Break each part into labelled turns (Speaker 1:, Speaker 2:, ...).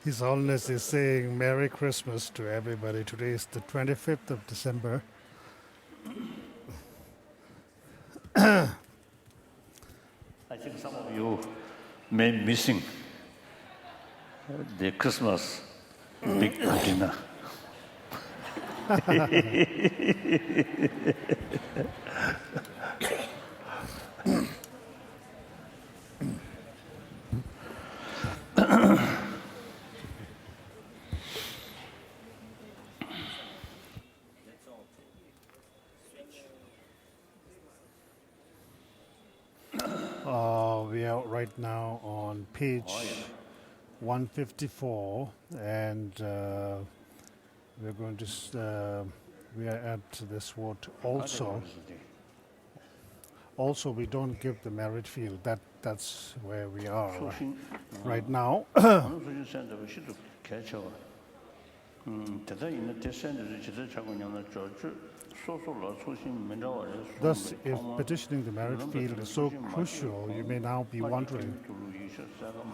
Speaker 1: His Holiness is saying Merry Christmas to everybody. Today is the 25th of December.
Speaker 2: I think some of you may be missing the Christmas big dinner.
Speaker 1: We are right now on page 154, and we're going to. We are at this word also. Also, we don't give the merit field. That's where we are right now. Thus, if petitioning the merit field is so crucial, you may now be wondering,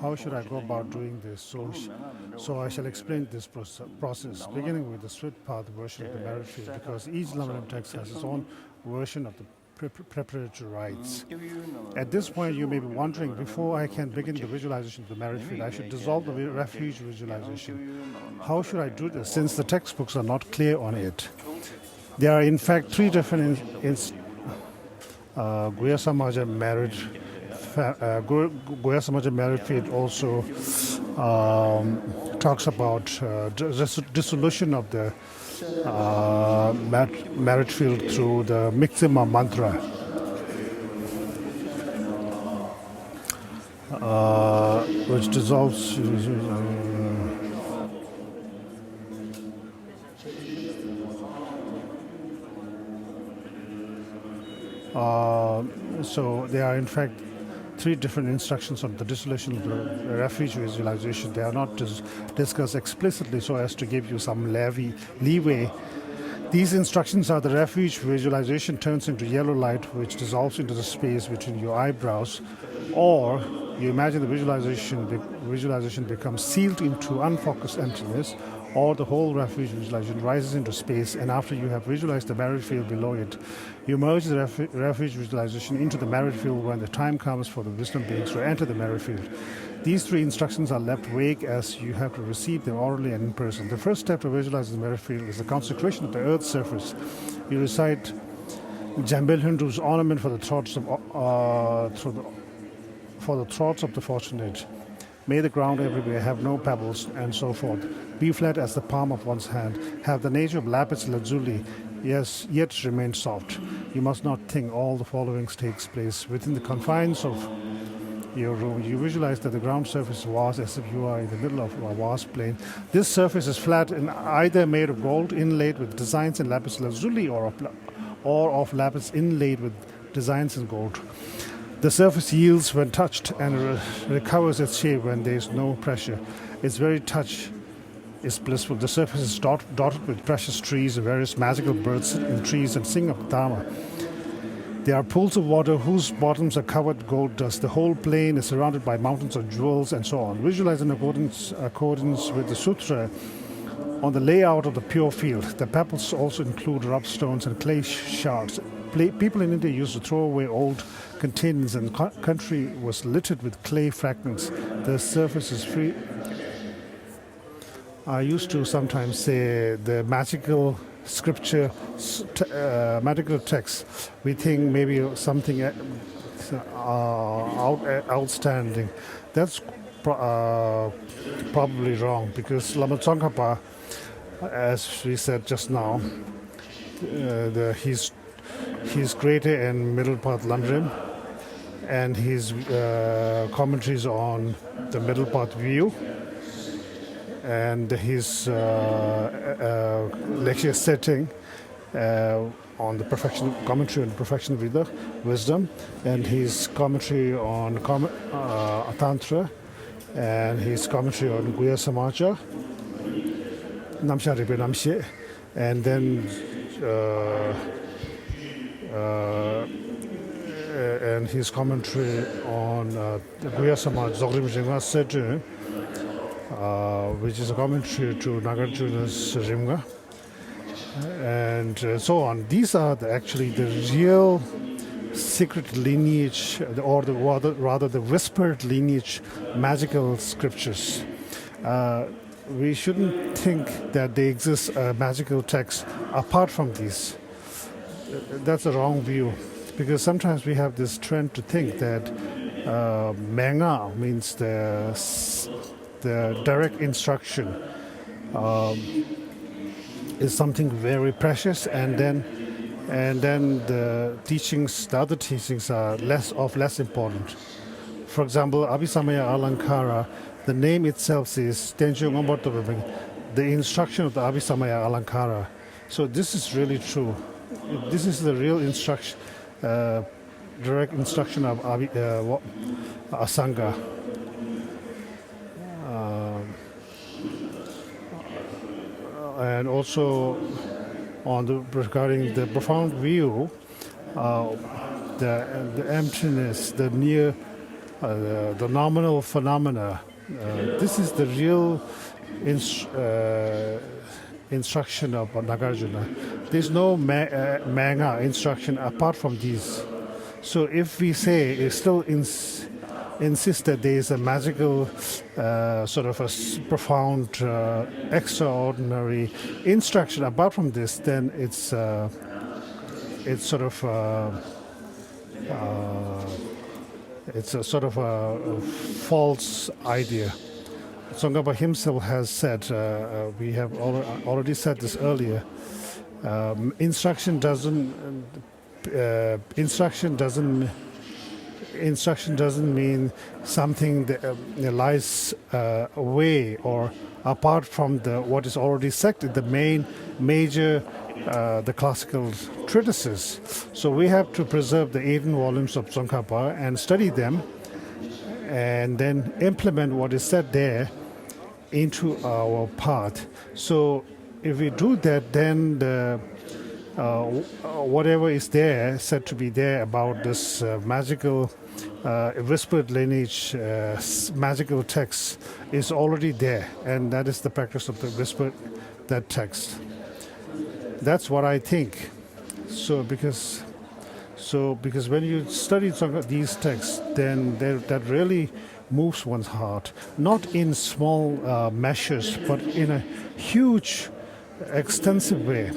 Speaker 1: how should I go about doing this? So I shall explain this process, beginning with the swift path version of the merit field, because each Lamrim text has its own version of the preparatory rites. At this point, you may be wondering, before I can begin the visualization of the merit field, I should dissolve the refuge visualization. How should I do this, since the textbooks are not clear on it? There are, in fact, three different Guya Samaja merit. Guya Samaja merit field also talks about dissolution of the merit field through the Mixima mantra. Which dissolves. So there are, in fact, three different instructions on the dissolution of the refuge visualization. They are not discussed explicitly so as to give you some leeway. These instructions are: the refuge visualization turns into yellow light which dissolves into the space between your eyebrows, or you imagine the visualization becomes sealed into unfocused emptiness, or the whole refuge visualization rises into space, and after you have visualized the merit field below it, you merge the refuge visualization into the merit field when the time comes for the wisdom beings to enter the merit field. These three instructions are left vague as you have to receive them orally and in person. The first step to visualize the merit field is the consecration of the earth's surface. You recite Jambil Hindu's ornament for the thoughts of the fortunate. May the ground everywhere have no pebbles, and so forth. Be flat as the palm of one's hand. Have the nature of lapis lazuli, yes, yet remain soft. You must not think all the following takes place within the confines of your room. You visualize that the ground surface is vast, as if you are in the middle of a vast plain. This surface is flat and either made of gold inlaid with designs in lapis lazuli, or of lapis inlaid with designs in gold. The surface yields when touched and recovers its shape when there is no pressure. Its very touch is blissful. The surface is dotted with precious trees, various magical birds in trees and sing of Dharma. There are pools of water whose bottoms are covered with gold dust. The whole plain is surrounded by mountains of jewels, and so on. Visualize in accordance with the sutra on the layout of the pure field. The pebbles also include rough stones and clay shards. People in India used to throw away old containers, and the country was littered with clay fragments. The surface is free. I used to sometimes say the magical scripture, magical text. We think maybe something outstanding. That's probably wrong, because Lama Tsongkhapa, as we said just now, he's greater in middle path Lamrim, and his commentaries on the middle path view, and his lecture setting on the perfection commentary on the perfection of wisdom, and his commentary on Tantra, and his commentary on Guya Samaja, Namsha Ripe Namshe, and then and his commentary on the Guya Samaj, Zogrim Jingwa said, which is a commentary to Nagarjuna's Rimga, and so on. These are actually the real secret lineage, or rather the whispered lineage, magical scriptures. We shouldn't think that there exists a magical text apart from these. That's a wrong view, because sometimes we have this trend to think that manga means the direct instruction is something very precious, and then the other teachings are less important. For example, Abhisamaya Alankara, the name itself is Tenjung Ombotoving, the instruction of the Abhisamaya Alankara. So this is really true. This is the real instruction, direct instruction of Asanga. And also regarding the profound view, the emptiness, the near, the nominal phenomena. This is the real instruction of Nagarjuna. There's no manga instruction apart from these. So if we say, still insist that there is a magical, sort of a profound, extraordinary instruction apart from this, then it's sort of it's a sort of a false idea. Tsongkhapa himself has said, we have already said this earlier, instruction doesn't mean something that lies away or apart from what is already said in the major the classical treatises. So we have to preserve the 18 volumes of Tsongkhapa and study them, and then implement what is said there into our path. So if we do that, then whatever is there, said to be there about this magical whispered lineage, magical text, is already there, and that is the practice of the whispered that text. That's what I think. So because when you study these texts, then that really moves one's heart, not in small measures, but in a huge, extensive way.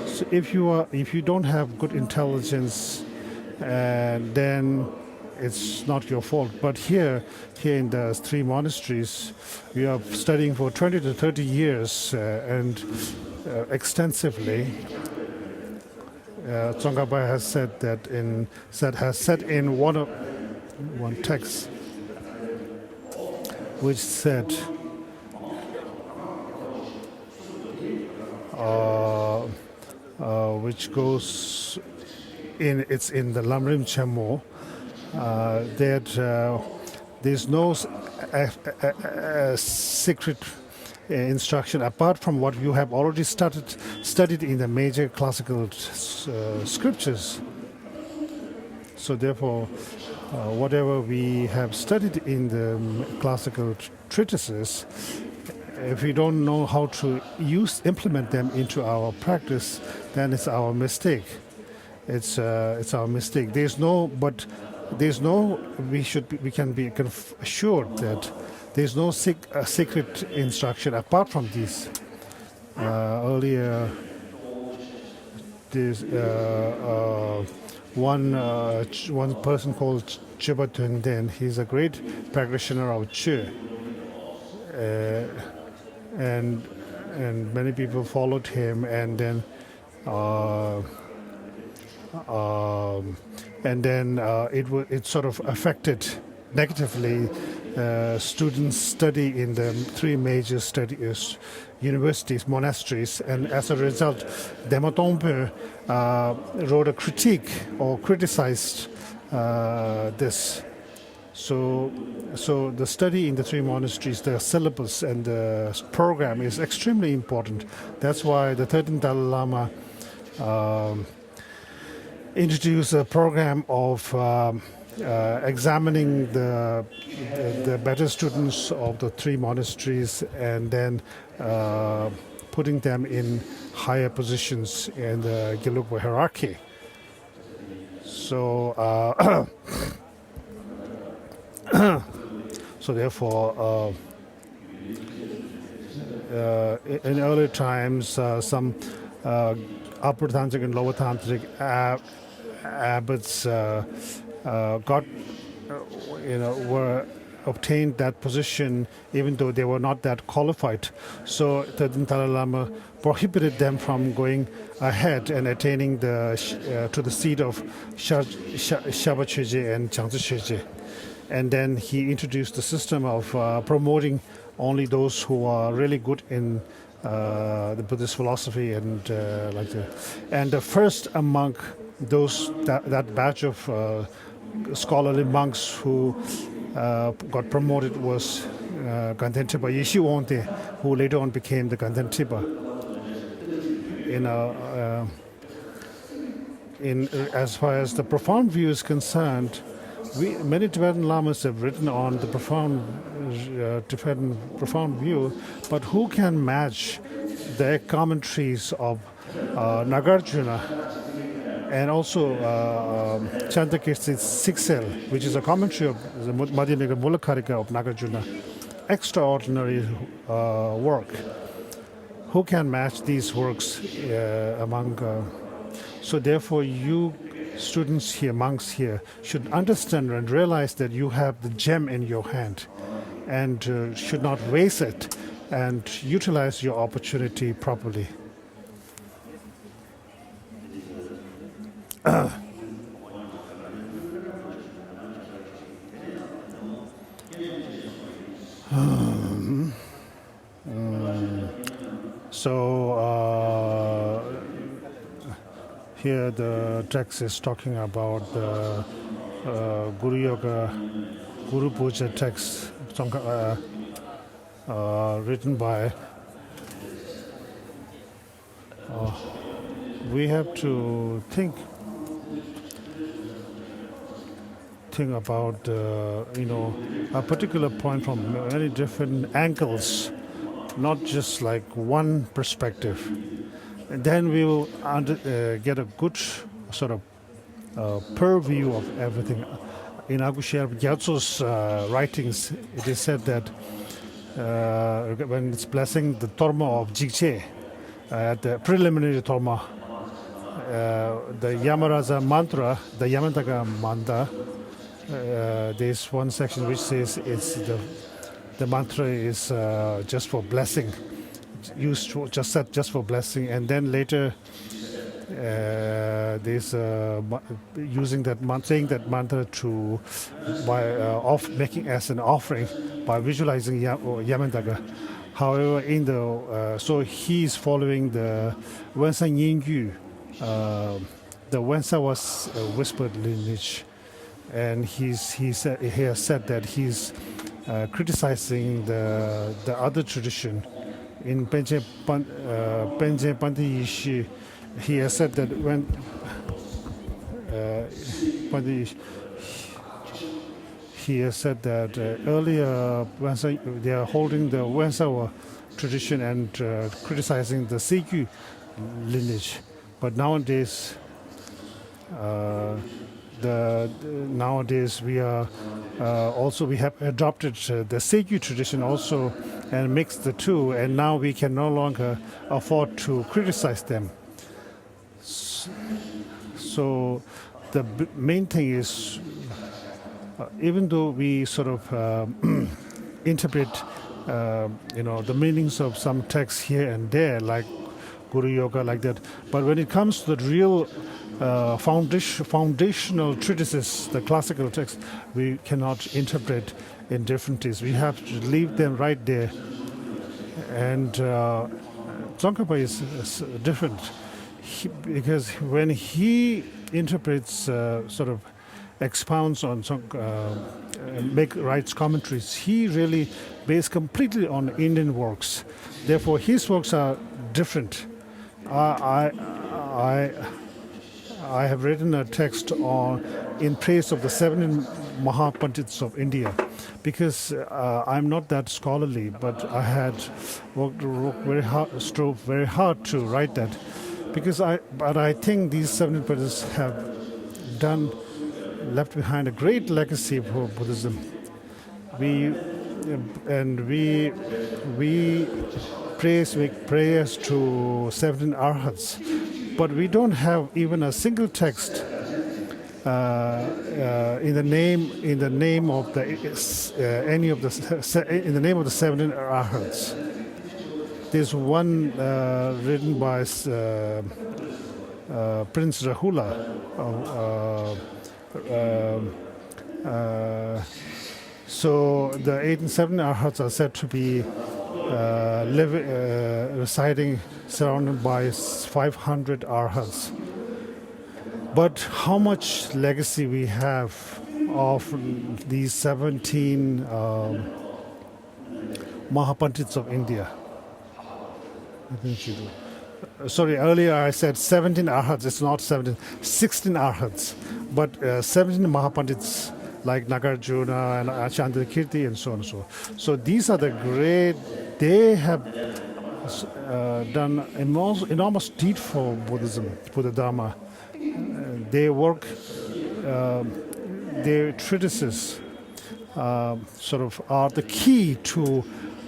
Speaker 1: So if you don't have good intelligence, then it's not your fault. But here in the 3 monasteries, we are studying for 20 to 30 years and extensively. Tsongkhapa has said that in one text, which said, which goes in, it's in the Lamrim Chemo, that there's no secret instruction apart from what you have already studied in the major classical scriptures. So therefore, whatever we have studied in the classical treatises, if we don't know how to implement them into our practice, then it's our mistake. It's our mistake. We can be assured that there's no secret instruction apart from these. Earlier, there's one person called Chiba Tungden. He's a great practitioner of Chi, and many people followed him, and then it sort of affected negatively students' study in the 3 major universities, monasteries, and as a result, Dema Tongpo wrote a critique or criticized this. So the study in the 3 monasteries, the syllabus and the program is extremely important. That's why the 13th Dalai Lama introduced a program of examining the better students of the three monasteries and then putting them in higher positions in the Gelugpa hierarchy. So, so therefore, in early times, some upper tantric and lower tantric abbots got, were obtained that position even though they were not that qualified. So the Dalai Lama prohibited them from going ahead and attaining to the seat of Shaba Cheje and Changzi Cheje. And then he introduced the system of promoting only those who are really good in the Buddhist philosophy and and the first among those that batch of scholarly monks who got promoted was Ganten Tipa Yeshiwonte, who later on became the Ganten Tipa. As far as the profound view is concerned, many Tibetan Lamas have written on the Tibetan profound view, but who can match their commentaries of Nagarjuna and also Chandrakirti's Siksel, which is a commentary of the Madhyamika Mulakarika of Nagarjuna. Extraordinary work. Who can match these works among... so therefore you students here, monks here, should understand and realize that you have the gem in your hand and should not waste it and utilize your opportunity properly. So here the text is talking about the Guru Yoga, Guru Puja text written by. We have to think about a particular point from many different angles, not just like one perspective. And then we will get a good sort of purview of everything. In Agushar Gyatso's writings, it is said that when it's blessing the Torma of Jigche, at the preliminary Torma, the Yamaraja mantra, the Yamantaka manda, there's one section which says it's the mantra is just for blessing, used to, just for blessing, and then later there's using that saying that mantra to by making as an offering by visualizing Yamantaka. However, in the so he's following the Wensan Yingyu. The Wensa was a whispered lineage, and he has said that he's criticizing the other tradition. In Penje Panti Yishi, he has said that when he has said that earlier they are holding the Wensawa tradition and criticizing the Sikyu lineage, but nowadays nowadays we are we have adopted the Sikyu tradition also and mixed the two, and now we can no longer afford to criticize them. So the main thing is, even though we sort of interpret the meanings of some texts here and there, like Guru Yoga, like that, but when it comes to the real foundational treatises, the classical texts, we cannot interpret in different ways. We have to leave them right there. And Tsongkhapa is different, because when he interprets, sort of expounds on writes commentaries, he really based completely on Indian works. I have written a text in praise of the 17 Mahapandits of India, because I'm not that scholarly, but I had strove very hard to write that, but I think these 17 Pandits have left behind a great legacy for Buddhism. We make prayers to 17 arhats, but we don't have even a single text in the name of the 17 arhats. There's one written by Prince Rahula. So the 17 arhats are said to be residing surrounded by 500 arhats. But how much legacy we have of these 17 Mahapandits of India? I think you do. Sorry, earlier I said 17 arhats. It's not 17, 16 arhats. But 17 Mahapandits like Nagarjuna and Chandrakirti and so on and so on. So these are the great, they have done enormous deed for Buddhism, Buddha Dharma. Their work, their treatises sort of are the key to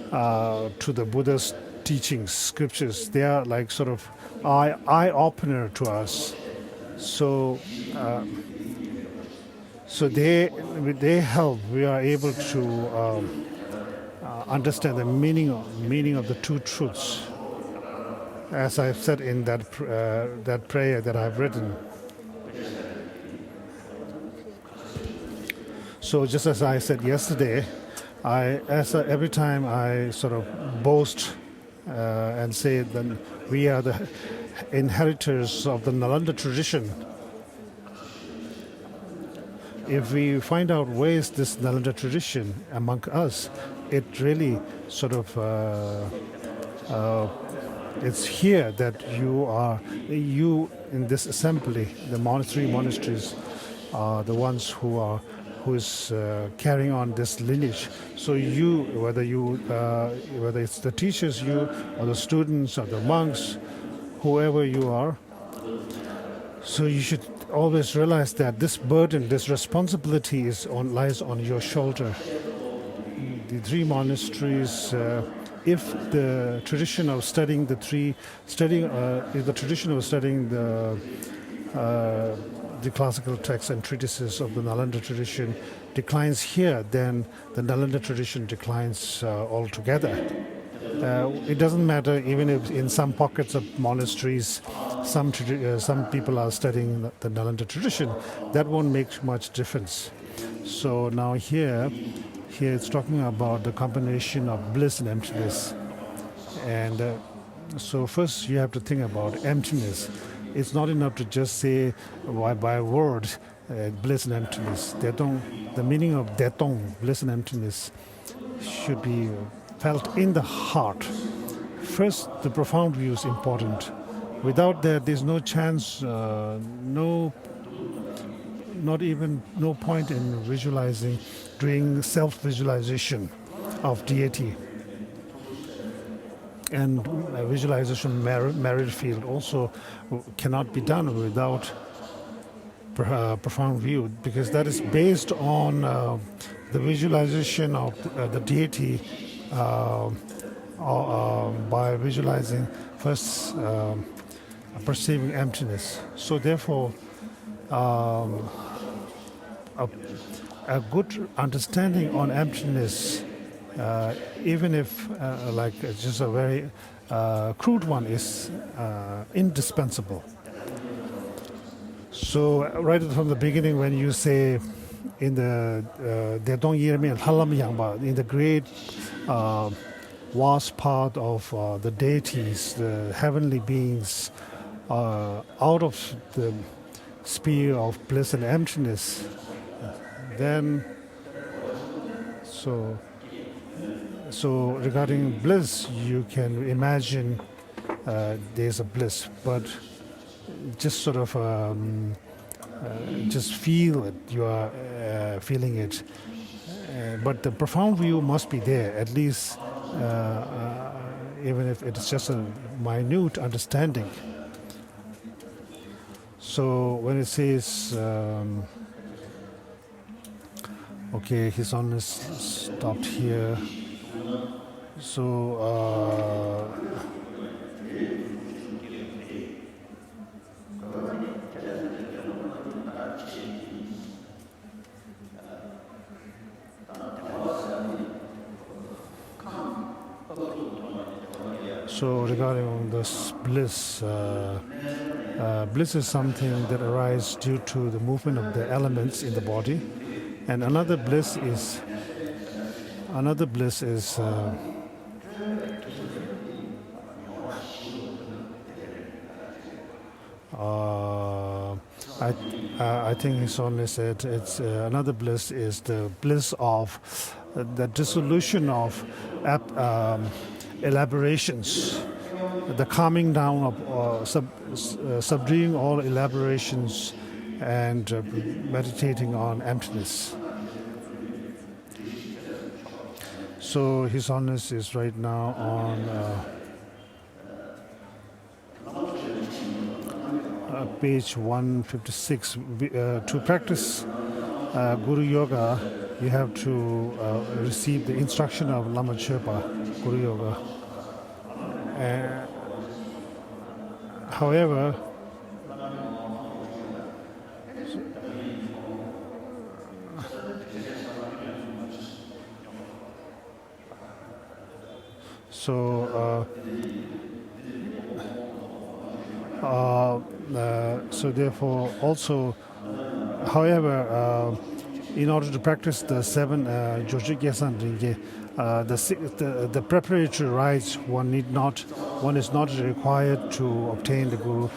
Speaker 1: the Buddha's teachings, scriptures. They are like sort of eye-opener to us. So with their help, we are able to understand the meaning of the two truths, as I've said in that prayer that I've written. So just as I said yesterday, every time I sort of boast and say that we are the inheritors of the Nalanda tradition. If we find out where is this Nalanda tradition among us, it really sort of it's here that you in this assembly, the monasteries are the ones who is carrying on this lineage. So whether it's the teachers, you or the students or the monks, whoever you are, so you should always realize that this burden, this responsibility lies on your shoulder. The three monasteries, if the tradition of studying the classical texts and treatises of the Nalanda tradition declines here, then the Nalanda tradition declines altogether. It doesn't matter even if in some pockets of monasteries some people are studying the Nalanda tradition, that won't make much difference. So now here it's talking about the combination of bliss and emptiness. And so first you have to think about emptiness. It's not enough to just say by a word bliss and emptiness. The meaning of detong, bliss and emptiness, should be felt in the heart. First, the profound view is important. Without that, there's no chance, no point in visualizing, doing self-visualization of deity. And visualization merit field also cannot be done without profound view, because that is based on the visualization of the deity by visualizing first perceiving emptiness. So therefore a good understanding on emptiness, even if like just a very crude one, is indispensable. So right from the beginning, when you say in the Dedong Yirmin Halam Yangba, in the great vast part of the deities, the heavenly beings, out of the sphere of bliss and emptiness, then so regarding bliss, you can imagine there's a bliss, but just sort of just feel it. You are feeling it. But the profound view must be there, at least, even if it's just a minute understanding. So when it says, okay, his honors stopped here. So so regarding this bliss, bliss is something that arises due to the movement of the elements in the body, and another bliss is I think His Holiness said it's another bliss is the bliss of the dissolution of elaborations, the calming down of subduing all elaborations and meditating on emptiness. So His Holiness is right now on page 156. To practice Guru Yoga, you have to receive the instruction of Lama Sherpa, Guru Yoga. However, so therefore also, however, in order to practice the seven Jojik Yasan Ringe, the preparatory rites, one is not required to obtain the Guru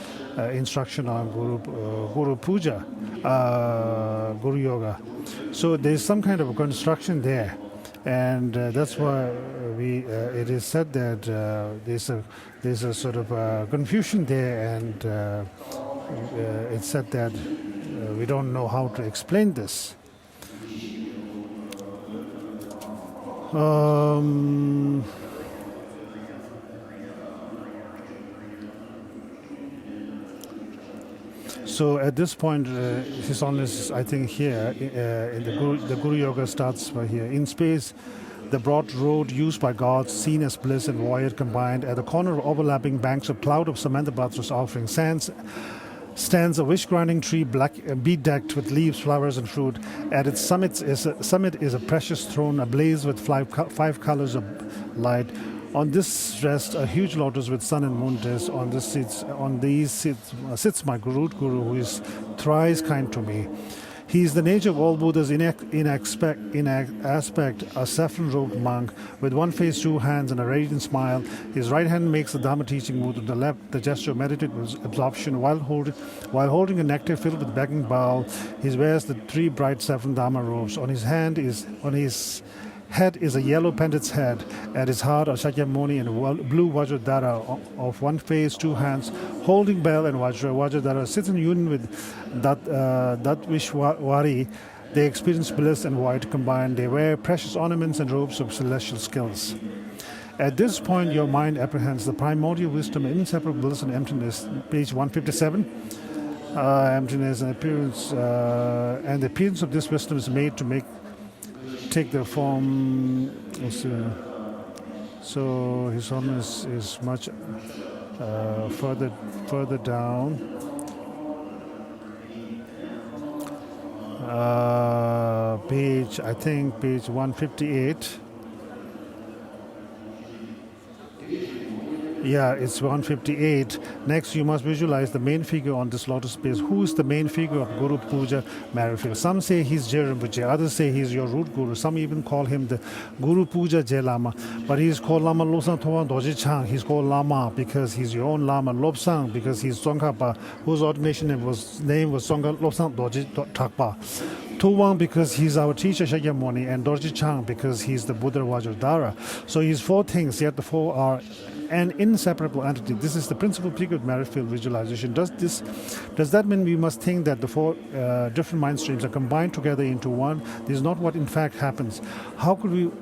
Speaker 1: instruction on Guru Puja, Guru Yoga. So there is some kind of a construction there, and that's why it is said that there's a sort of confusion there, and it's said that we don't know how to explain this. So at this point, His Holiness, I think here, in the Guru Yoga starts by here. In space, the broad road used by gods, seen as bliss and void combined, at the corner of overlapping banks, a cloud of Samantha offering stands a wish-granting tree, bedecked with leaves, flowers, and fruit. At its summit is a precious throne ablaze with five colors of light. On this rests a huge lotus with sun and moon disk. On these sits my Guru, who is thrice kind to me. He is the nature of all Buddhas in aspect, a saffron-robed monk with one face, two hands, and a radiant smile. His right hand makes the Dharma teaching move, with the left the gesture of meditative absorption. While holding a nectar filled with begging bowl, he wears the three bright saffron Dharma robes. On his head is a yellow pendant's head. At his heart are Shakyamuni and blue Vajradhara. Of one face, two hands, holding bell and Vajradhara sits in union with Vishwari. They experience bliss and void combined. They wear precious ornaments and robes of celestial skills. At this point, your mind apprehends the primordial wisdom, inseparable bliss and emptiness. Page 157. Emptiness and appearance, and the appearance of this wisdom is made to take the form. So His Holiness is much further down. Page 158. Yeah, it's 158. Next, you must visualize the main figure on this lotus space. Who is the main figure of Guru Puja Marrifield? Some say he's Jerimbuche, others say he's your root guru. Some even call him the Guru Puja Je Lama. But he's called Lama Lobsang Thowan Doji Chang. He's called Lama because he's your own Lama. Lobsang because he's Tsongkhapa, whose ordination name was Tsongkha Lobsang Doji Thakpa. Tuwang because he's our teacher Shakyamuni, and Dorji Chang because he's the Buddha Vajradhara. So he's four things, yet the four are an inseparable entity. This is the principal peak of merit field visualization. Does that mean we must think that the four different mind streams are combined together into one? This is not what in fact happens. How could we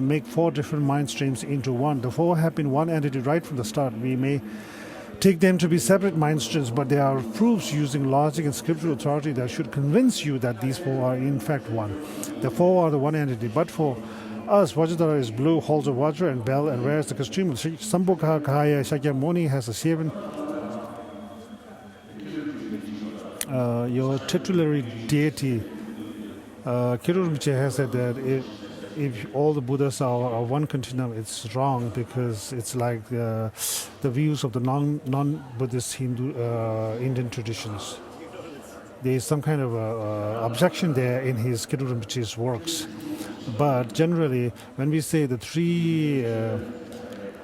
Speaker 1: make four different mind streams into one? The four have been one entity right from the start. We may take them to be separate mind streams, but there are proofs using logic and scriptural authority that should convince you that these four are in fact one. The four are the one entity, but for us, Vajradhara is blue, holds a Vajra and bell, and wears the costume. Sambhukha Kaya Shakyamuni has a shaven. Your titulary deity, Kirur Rinpoche has said that if all the Buddhas are one continuum, it's wrong, because it's like the views of the non-Buddhist Hindu Indian traditions. There is some kind of objection there in his Kirur Rinpoche's works. But generally, when we say the three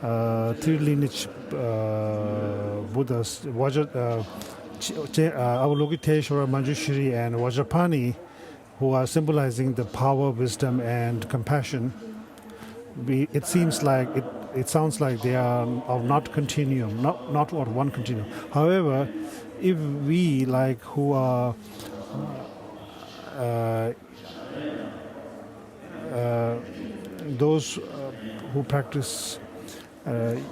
Speaker 1: lineage Buddhas, Avalokiteshvara, Manjushri, and Vajrapani, who are symbolizing the power, wisdom, and compassion, it sounds like they are of not continuum, not what one continuum. However, if we who are those who practice, rely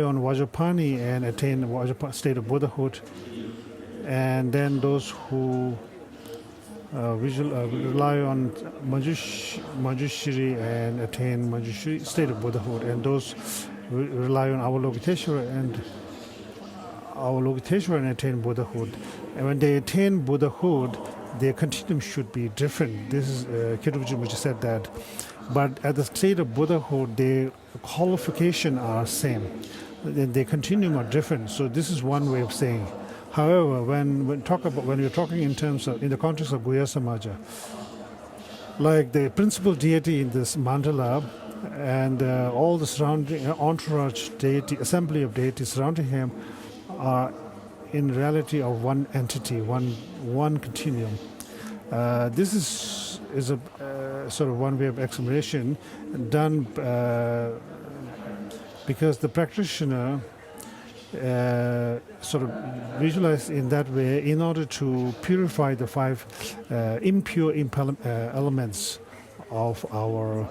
Speaker 1: on Vajrapani and attain Vajrapani state of Buddhahood, and then those who rely on Manjushri and attain Manjushri state of Buddhahood, and those rely on Avalokiteshvara and attain Buddhahood. And when they attain Buddhahood, their continuum should be different. This is Kirur said that. But at the state of Buddhahood, their qualification are same. Their continuum are different. So this is one way of saying. However, when we're talking in the context of Guhya Samaja, like the principal deity in this mandala and all the surrounding entourage deity, assembly of deities surrounding him, are in reality of one entity, one continuum. This is a sort of one way of explanation done because the practitioner sort of visualized in that way in order to purify the five impure elements of our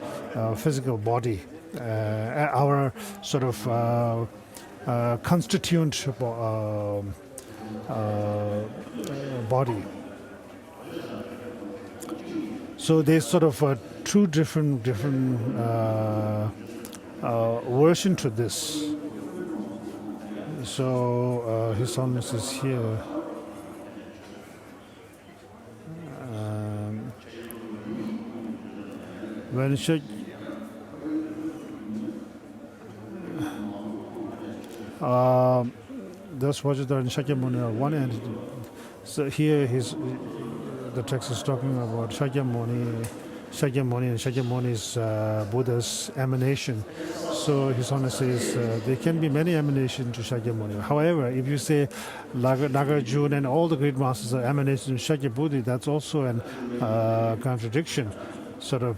Speaker 1: physical body, our sort of constituent body. So there's sort of two different version to this. So His Holiness is here. When thus Vajradhara and Shakyamuni are one entity. So here the text is talking about Shakyamuni, and Shakyamuni is Buddha's emanation. So His Holiness says there can be many emanations to Shakyamuni. However, if you say Nagarjuna and all the great masters are emanations to Shakyabuddhi, that's also a contradiction. Sort of.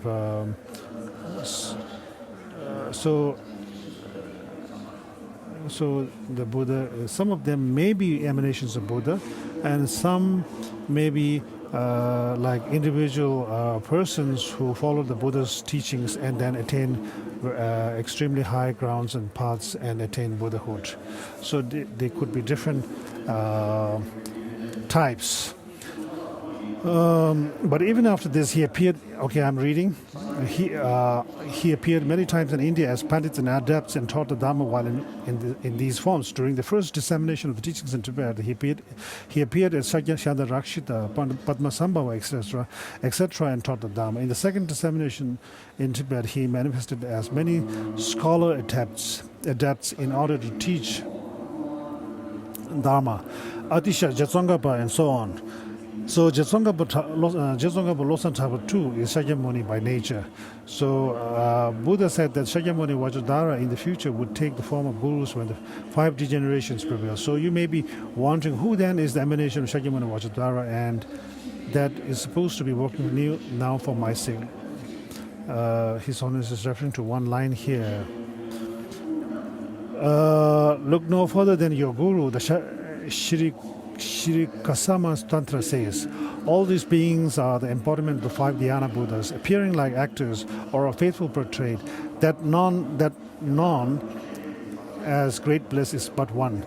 Speaker 1: So the Buddha, some of them may be emanations of Buddha, and some may be like individual persons who follow the Buddha's teachings and then attain extremely high grounds and paths and attain Buddhahood. So they could be different types. But even after this, he appeared. Okay, I'm reading. He appeared many times in India as pandits and adepts and taught the Dharma while in these forms. During the first dissemination of the teachings in Tibet, he appeared as Shakyashada Rakshita, Padmasambhava, etc., and taught the Dharma. In the second dissemination in Tibet, he manifested as many scholar adepts in order to teach Dharma, Atisha, Jatsangapa, and so on. So Jetsongapa Losan Tapa 2 is Shakyamuni by nature. So Buddha said that Shakyamuni Vajradhara in the future would take the form of gurus when the 5 degenerations prevail. So you may be wondering who then is the emanation of Shakyamuni Vajradhara, and that is supposed to be working new now for my sake. His Holiness is referring to one line here. Look no further than your guru, the Shri Kasama Tantra says. All these beings are the embodiment of the 5 dhyana Buddhas, appearing like actors or a faithful portrait. That none as great bliss is but one.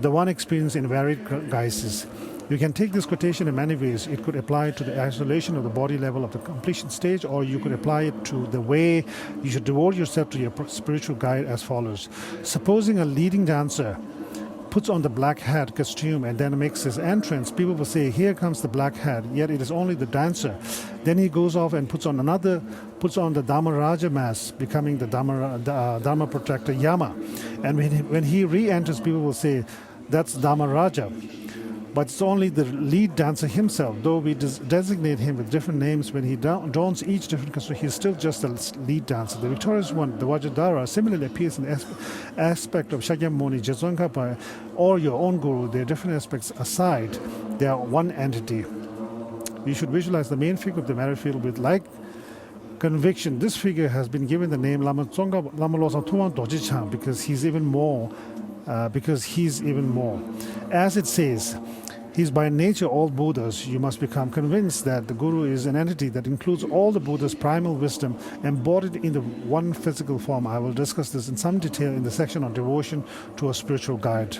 Speaker 1: The one experienced in varied guises. You can take this quotation in many ways. It could apply to the isolation of the body level of the completion stage, or you could apply it to the way you should devote yourself to your spiritual guide as follows. Supposing a leading dancer puts on the black hat costume and then makes his entrance, people will say, here comes the black hat, yet it is only the dancer. Then he goes off and puts on the Dharmaraja mask, becoming the Dharma protector Yama. And when he re-enters, people will say, that's Dharmaraja. But it's only the lead dancer himself. Though we designate him with different names, when he dons each different costume, he's still just a lead dancer. The victorious one, the Vajradhara, similarly appears in the aspect of Shakyamuni, Jetsongapa, or your own guru. Their different aspects aside, they are one entity. You should visualize the main figure of the married field with like conviction. This figure has been given the name Lama Losan Tuan Dojichan because he's even more. As it says, he's by nature all Buddhas. You must become convinced that the Guru is an entity that includes all the Buddha's primal wisdom embodied in the one physical form. I will discuss this in some detail in the section on devotion to a spiritual guide.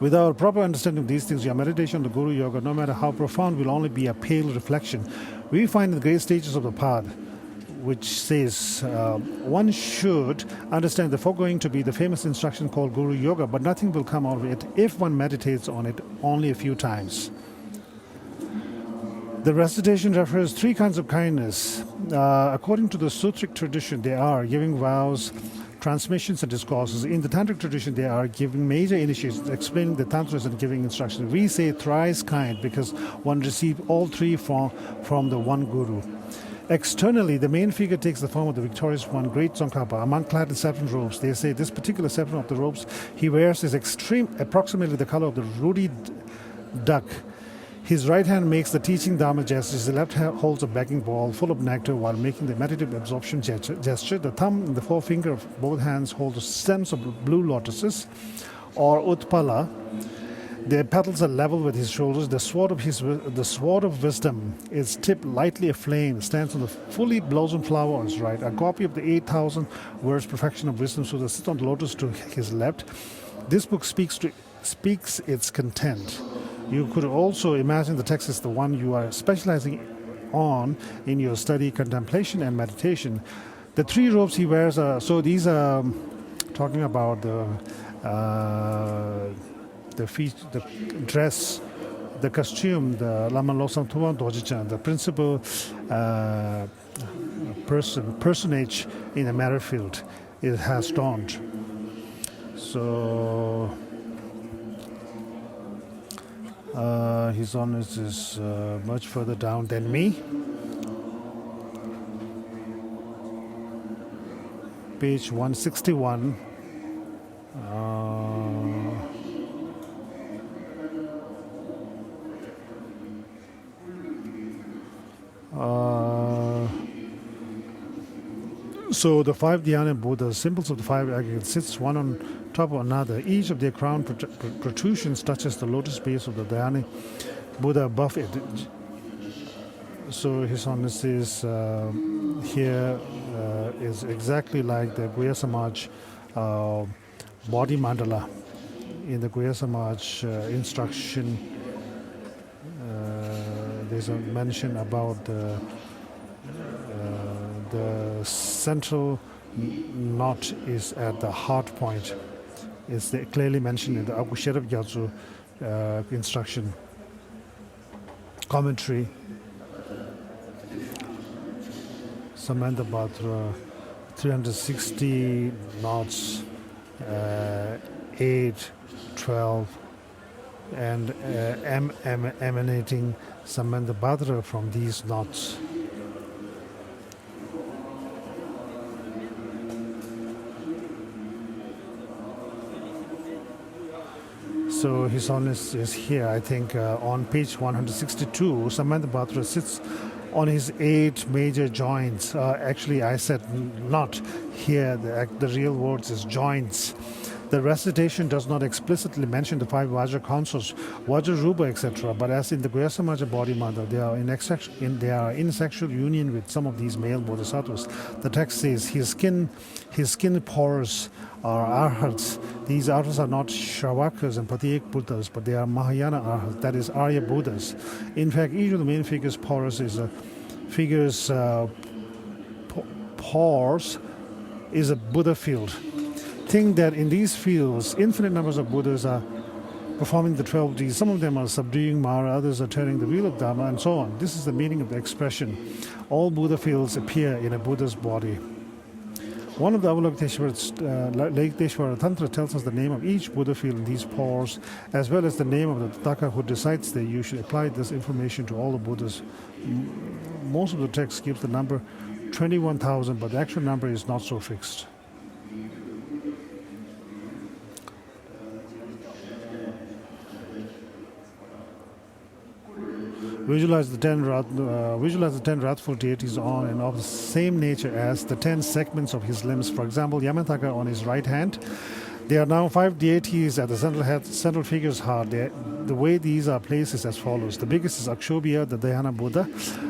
Speaker 1: Without a proper understanding of these things, your meditation on the Guru Yoga, no matter how profound, will only be a pale reflection. We find in the great stages of the path, which says one should understand the foregoing to be the famous instruction called Guru Yoga, but nothing will come out of it if one meditates on it only a few times. The recitation refers 3 kinds of kindness. According to the Sutric tradition, they are giving vows, transmissions, and discourses. In the Tantric tradition, they are giving major initiations, explaining the Tantras and giving instructions. We say thrice kind because one received all 3 from the one Guru. Externally, the main figure takes the form of the victorious one, great Tsongkhapa, a monk clad in saffron robes. They say this particular saffron of the robes he wears is approximately the color of the ruddy duck. His right hand makes the teaching Dharma gestures. The left hand holds a begging bowl full of nectar while making the meditative absorption gesture. The thumb and the forefinger of both hands hold the stems of blue lotuses, or utpala. The petals are level with his shoulders. The sword of wisdom is tipped lightly aflame, stands on the fully blossomed flower on his right. A copy of the 8,000 words perfection of wisdom Sutta sits on the lotus to his left. This book speaks its content. You could also imagine the text is the one you are specializing on in your study, contemplation, and meditation. The 3 robes he wears are, so these are talking about the dress, the costume, the Lama Losan Tuan Dojichan, the principal personage in the married field, it has donned. So His Holiness is much further down than me. Page 161. So the 5 dhyana Buddhas, symbols of the 5 aggregates, sits one on top of another. Each of their crown protrusions touches the lotus base of the dhyana Buddha above it. So His Holiness is here is exactly like the Guhya Samaj body mandala. In the Guhya Samaj instruction, there's a mention about the central knot is at the heart point. It's clearly mentioned in the Akusherab Gyatso instruction commentary. Samantha Batra, 360 knots, 8, 12, and emanating Samandabhadra from these knots. So His Holiness is here, I think, on page 162. Samandabhadra sits on his 8 major joints. Actually, I said not here. The real words is joints. The recitation does not explicitly mention the 5 Vajra consorts, Vajra Rupa, etc. But as in the Guhyasamaja body mantra, they are in sexual union with some of these male bodhisattvas. The text says his skin pores are arhats. These arhats are not Shravakas and Patiyek Buddhas, but they are Mahayana arhats, that is Arya Buddhas. In fact, each of the main figures' pores is a Buddha field. Think that in these fields, infinite numbers of Buddhas are performing the 12 deeds. Some of them are subduing Mara, others are turning the wheel of Dharma, and so on. This is the meaning of the expression. All Buddha fields appear in a Buddha's body. One of the Avalokiteshvara Tantra tells us the name of each Buddha field in these pores, as well as the name of the Tathagata who decides that you should apply this information to all the Buddhas. Most of the text gives the number 21,000, but the actual number is not so fixed. Visualize the 10 wrathful deities on and of the same nature as the 10 segments of his limbs. For example, Yamataka on his right hand. There are now 5 deities at the central figure's heart. The way these are placed is as follows. The biggest is Akshobhya, the Dhyana Buddha.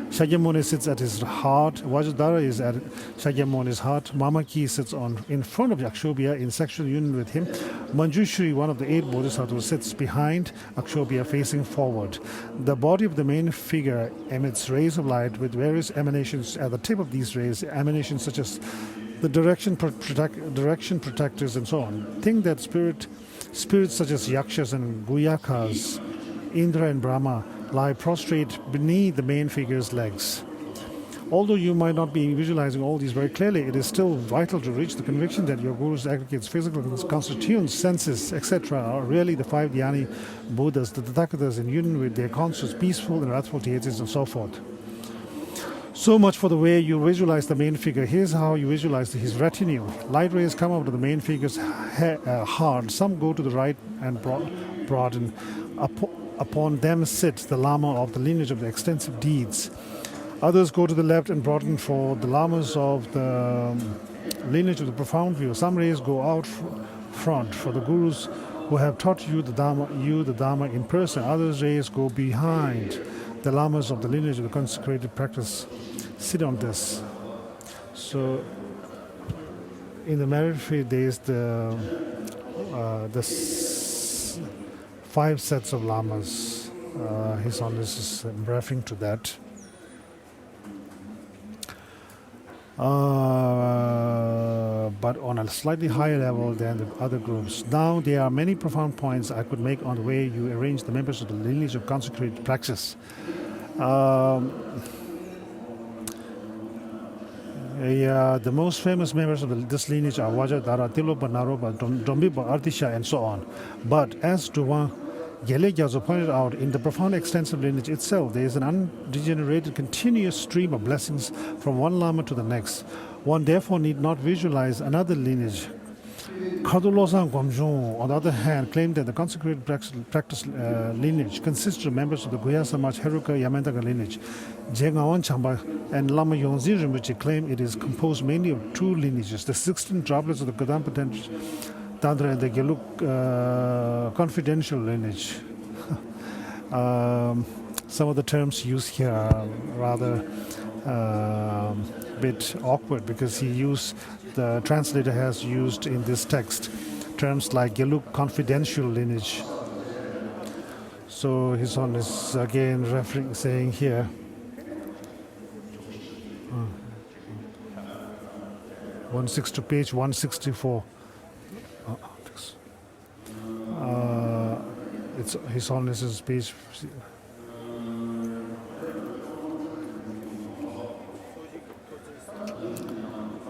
Speaker 1: Shakyamuni sits at his heart. Vajradhara is at Shakyamuni's heart. Mamaki sits in front of Akshobhya in sexual union with him. Manjushri, one of the 8 bodhisattvas, sits behind Akshobhya facing forward. The body of the main figure emits rays of light with various emanations at the tip of these rays, emanations such as the direction protectors and so on. Think that spirits such as yakshas and guyakas, Indra and Brahma, lie prostrate beneath the main figure's legs. Although you might not be visualizing all these very clearly, it is still vital to reach the conviction that your guru's aggregates, physical constituents, senses, etc. are really the 5 dhyani Buddhas, the Tathagatas in union with their consorts, peaceful and wrathful deities, and so forth. So much for the way you visualize the main figure. Here's how you visualize his retinue. Light rays come out of the main figure's heart. Some go to the right and broaden. Upon them sits the Lama of the lineage of the extensive deeds. Others go to the left and broaden for the Lamas of the lineage of the profound view. Some rays go out front for the Gurus who have taught you the Dharma in person. Others rays go behind. The Lamas of the lineage of the consecrated practice sit on this. So, in the married faith, there is the 5 sets of Lamas. His Holiness is referring to that. But on a slightly higher level than the other groups. Now, there are many profound points I could make on the way you arrange the members of the lineage of consecrated praxis. The most famous members of this lineage are Vajradhara, Tilopa, Naropa, Dombipa, Ardisha, and so on. But as Duwan Gyazo pointed out, in the profound extensive lineage itself, there is an unregenerated continuous stream of blessings from one Lama to the next. One therefore need not visualize another lineage. Khadulosan Gwamjung, on the other hand, claimed that the consecrated practice lineage consists of members of the Guhyasamaj Heruka Yamantaka lineage. Jengawan Chamba and Lama Yongzi Rinpoche claim it is composed mainly of 2 lineages, the 16 droplets of the Gadampa Tantra and the Geluk confidential lineage. Some of the terms used here are rather bit awkward because the translator has used in this text terms like Geluk confidential lineage. So His Holiness is again saying here, page 164. It's His Holiness's page.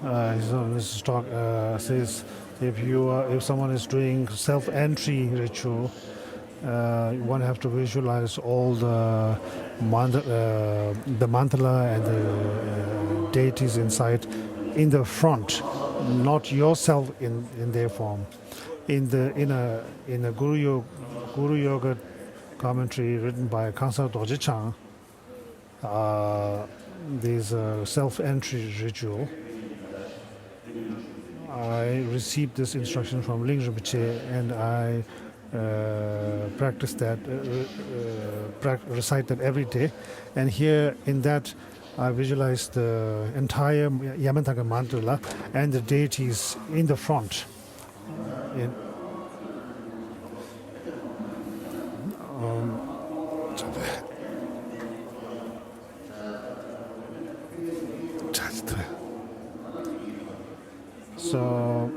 Speaker 1: His Holiness says if someone is doing self-entry ritual one have to visualize all the mandala and the deities inside in the front, not yourself in their form. In a Guru Yoga commentary written by Kansa Dorje Chang, there's a self-entry ritual. I received this instruction from Lamrim and I practice that, recite that every day. And here in that, I visualize the entire Yamantaka mandala and the deities in the front. So,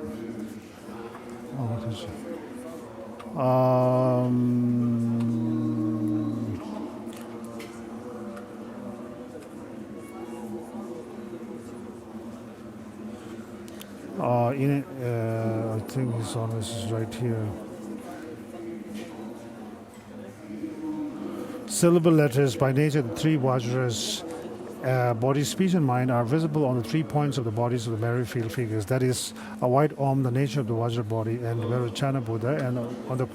Speaker 1: I think his honest is right here. Syllable letters, by nature, the three Vajras, body, speech, and mind, are visible on the 3 points of the bodies of the Merrifield figures. That is, a white Om, the nature of the Vajra body, and Vairocana Buddha, and on the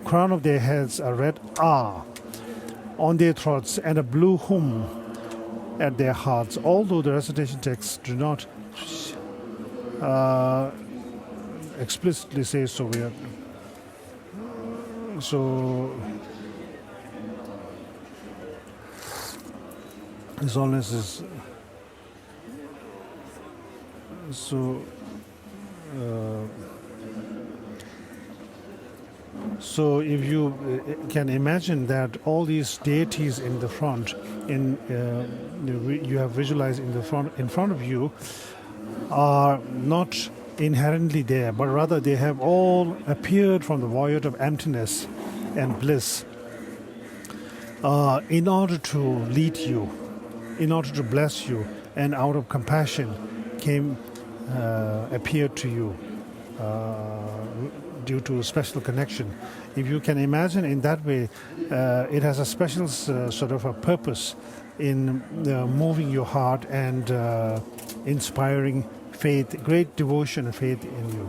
Speaker 1: crown of their heads, a red A on their throats, and a blue Hum at their hearts. Although the recitation texts do not explicitly say so, His Holiness is so if you can imagine that all these deities in the front, you have visualized in front of you, are not inherently there, but rather they have all appeared from the void of emptiness and bliss in order to lead you, in order to bless you, and out of compassion appeared to you due to a special connection. If you can imagine in that way, it has a special sort of a purpose in moving your heart and inspiring faith, great devotion and faith in you.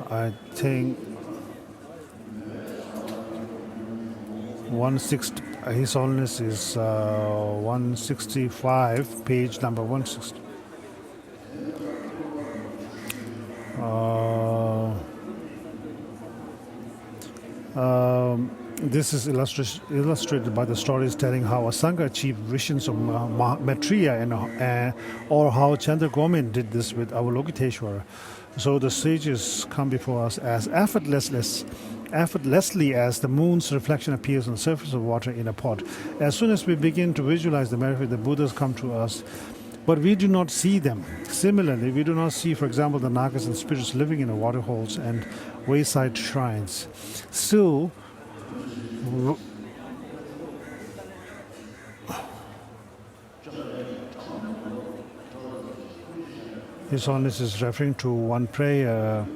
Speaker 1: I think 160, His Holiness is 165, page number 160. This is illustrated by the stories telling how a Sangha achieved visions of Maitreya or how Chandra Gomin did this with Avalokiteshvara. So the sages come before us as effortlessly as the moon's reflection appears on the surface of water in a pot. As soon as we begin to visualize the miracle, the Buddhas come to us, but we do not see them. Similarly, we do not see, for example, the Nagas and spirits living in the water holes and wayside shrines. Still, His Holiness is referring to one prayer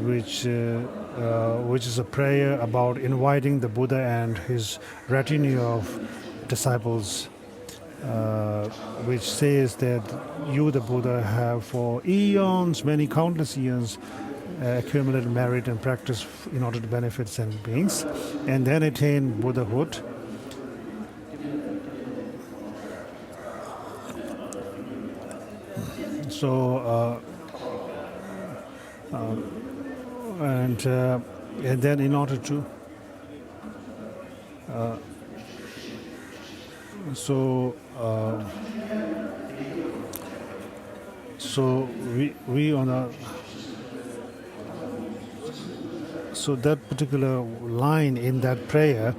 Speaker 1: which is a prayer about inviting the Buddha and his retinue of disciples, which says that you, the Buddha, have for eons, many countless eons, accumulated merit and practice in order to benefit sentient beings, and then attain Buddhahood. So, and then in order to, so we on a, so that particular line in that prayer,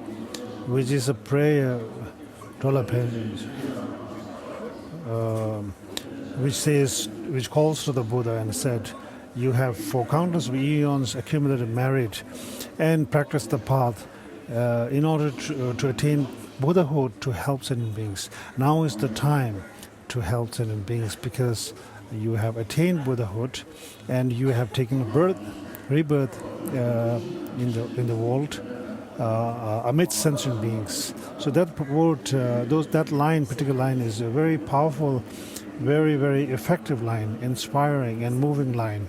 Speaker 1: which is a prayer, which calls to the Buddha and said, you have for countless eons accumulated merit and practiced the path in order to attain Buddhahood to help sentient beings. Now is the time to help sentient beings because you have attained Buddhahood and you have taken a rebirth in the world amidst sentient beings. So that word, particular line, is a very powerful, very, very effective line, inspiring and moving line.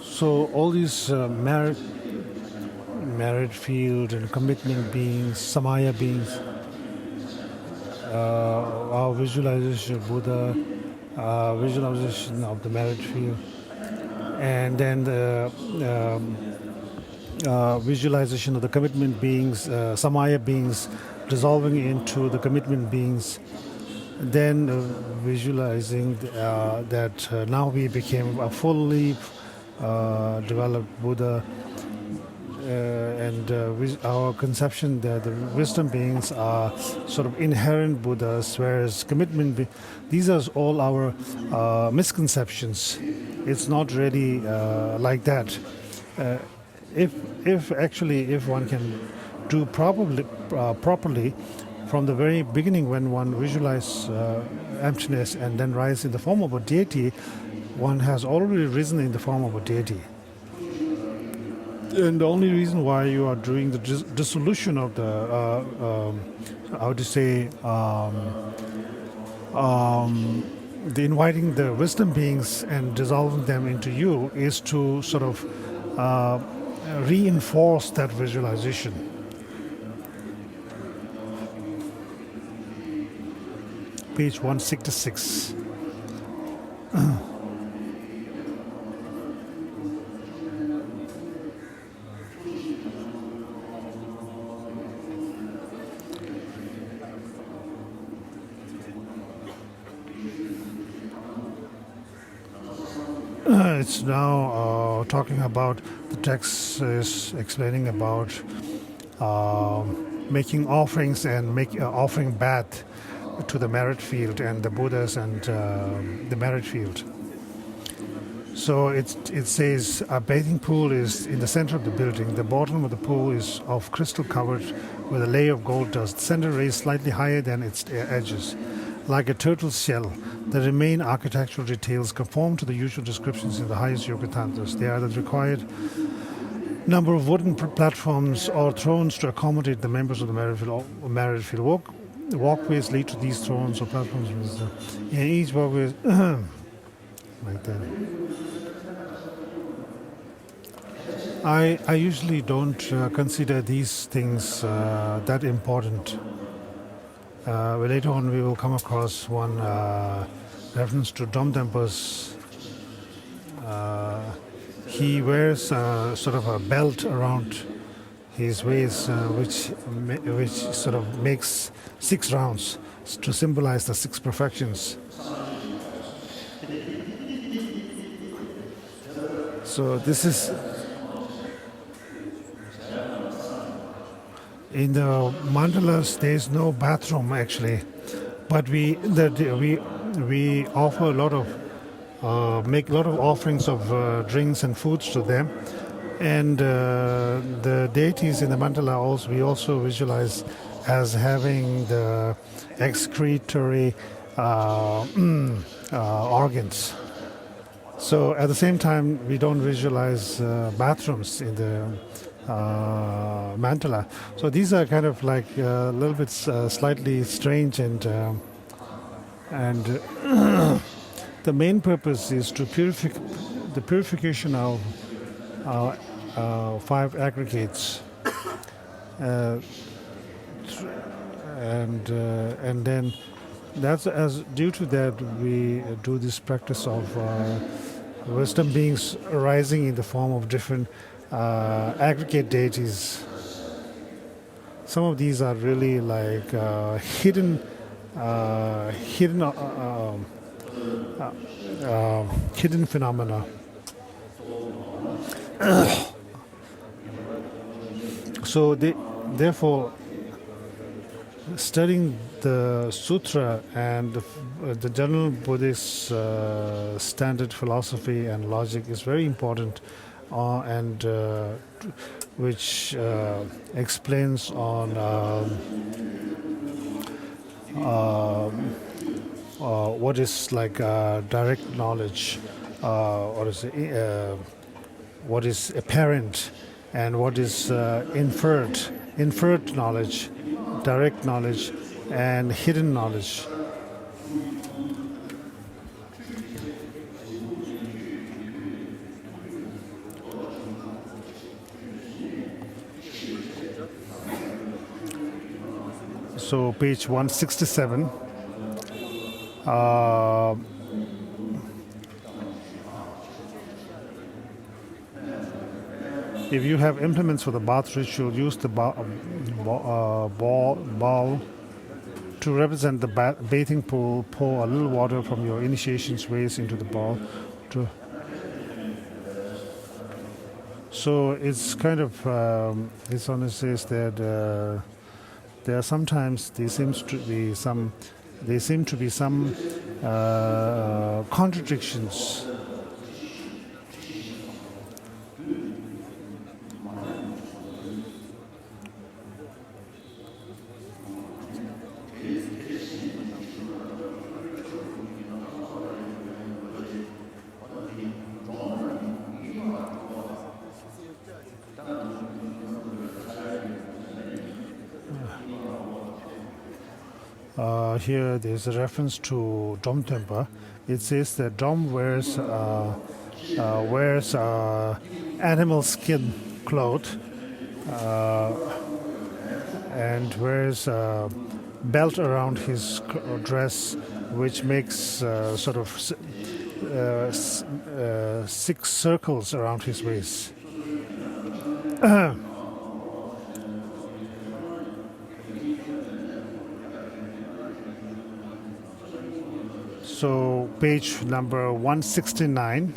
Speaker 1: So all these married field and commitment beings, samaya beings, our visualization of Buddha, visualization of the married field, and then the visualization of the commitment beings, samaya beings dissolving into the commitment beings, then visualizing that now we became a fully developed Buddha, and our conception that the wisdom beings are sort of inherent Buddhas, whereas these are all our misconceptions. It's not really like that. If one can do properly from the very beginning, when one visualizes emptiness and then rise in the form of a deity, one has already risen in the form of a deity. And the only reason why you are doing the dissolution of the, the inviting the wisdom beings and dissolving them into you is to sort of reinforce that visualization. Page 166. It's now talking about, the text is explaining about making offerings and offering bath to the merit field and the Buddhas and the merit field. So it says a bathing pool is in the center of the building. The bottom of the pool is of crystal covered with a layer of gold dust. The center raised slightly higher than its edges, like a turtle's shell. The remaining architectural details conform to the usual descriptions in the highest yoga tantras. They are the required number of wooden platforms or thrones to accommodate the members of the merit field. Walkways lead to these thrones or platforms. In each walkway, like that. I usually don't consider these things that important. Later on we will come across one reference to Domdamba's. He wears sort of a belt around his waist, which sort of makes 6 rounds to symbolize the 6 perfections. So this is in the mandalas. There is no bathroom actually, but we offer a lot of make a lot of offerings of drinks and foods to them, and the deities in the mandala we also visualize as having the excretory organs. So at the same time, we don't visualize bathrooms in the mandala. So these are kind of like a little bit slightly strange, and the main purpose is to the purification of 5 aggregates, and then that's due to that we do this practice of wisdom beings arising in the form of different aggregate deities. Some of these are really like hidden phenomena. So therefore, studying the sutra and the general Buddhist standard philosophy and logic is very important, and which explains on what is like direct knowledge, or is what is apparent, and what is inferred knowledge, direct knowledge, and hidden knowledge. So page 167. If you have implements for the bath ritual, use the ball to represent the bathing pool. Pour a little water from your initiation's vase into the ball. So it's kind of this one says that there are sometimes there seem to be some contradictions. Here there's a reference to Dom Tempa. It says that Dom wears animal skin cloth and wears a belt around his dress, which makes sort of 6 circles around his waist. So page number 169.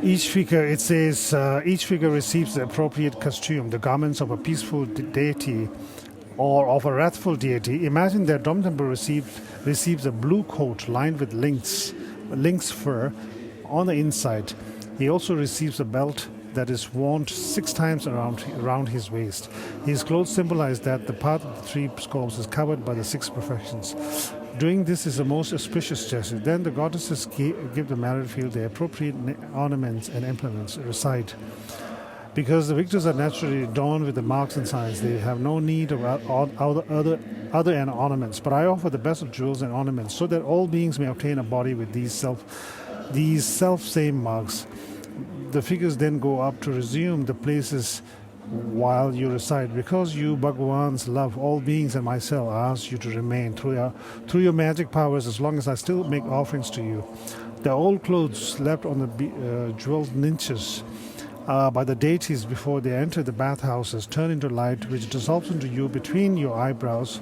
Speaker 1: Each figure, it says, each figure receives the appropriate costume, the garments of a peaceful deity or of a wrathful deity. Imagine that Dom Temple receives a blue coat lined with lynx fur on the inside. He also receives a belt that is worn 6 times around his waist. His clothes symbolize that the path of the 3 scopes is covered by the 6 perfections. Doing this is the most auspicious gesture. Then the goddesses give the married field the appropriate ornaments and implements recite. Because the victors are naturally adorned with the marks and signs, they have no need of other ornaments. But I offer the best of jewels and ornaments, so that all beings may obtain a body with these self-same marks. The figures then go up to resume the places while you recite. Because you, Bhagavans, love all beings and myself, I ask you to remain through your magic powers as long as I still make offerings to you. The old clothes left on the jeweled niches by the deities before they enter the bathhouses turn into light, which dissolves into you between your eyebrows.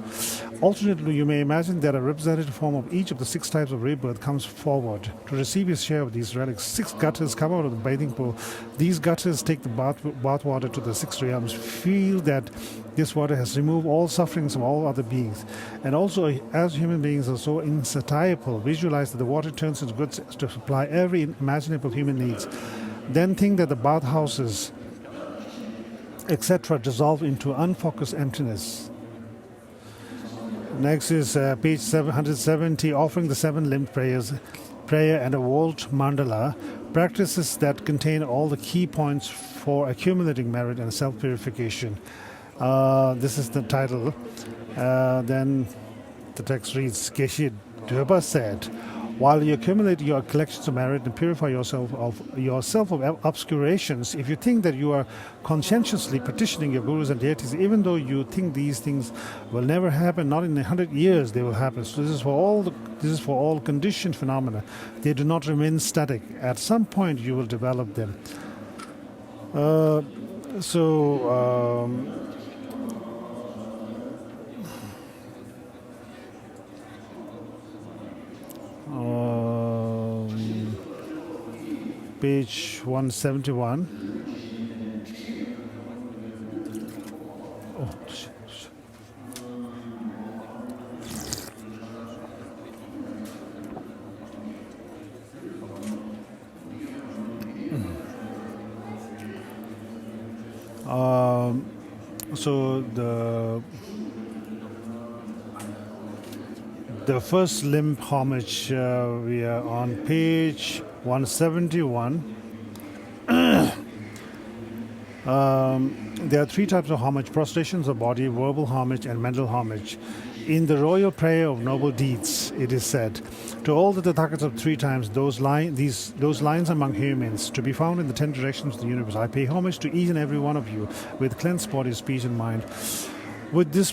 Speaker 1: Alternately, you may imagine that a representative form of each of the 6 types of rebirth comes forward to receive his share of these relics. 6 gutters come out of the bathing pool. These gutters take the bath water to the 6 realms. Feel that this water has removed all sufferings from all other beings. And also, as human beings are so insatiable, visualize that the water turns into goods to supply every imaginable human needs. Then think that the bathhouses, etc., dissolve into unfocused emptiness. Next is page 770, offering the 7-limbed prayer and a walled mandala, practices that contain all the key points for accumulating merit and self-purification. This is the title. Then the text reads, Geshe Döba said, while you accumulate your collections of merit and purify yourself of obscurations, if you think that you are conscientiously petitioning your gurus and deities, even though you think these things will never happen, not in 100 years they will happen. So this is for all conditioned phenomena. They do not remain static. At some point you will develop them. Page 171. So the first limb homage, we are on page 171. There are three types of homage: prostrations of body, verbal homage, and mental homage. In the royal prayer of noble deeds, it is said, to all the Tathagas of three times, those lines among humans, to be found in the 10 directions of the universe. I pay homage to each and every one of you with cleansed body, speech, and mind. With this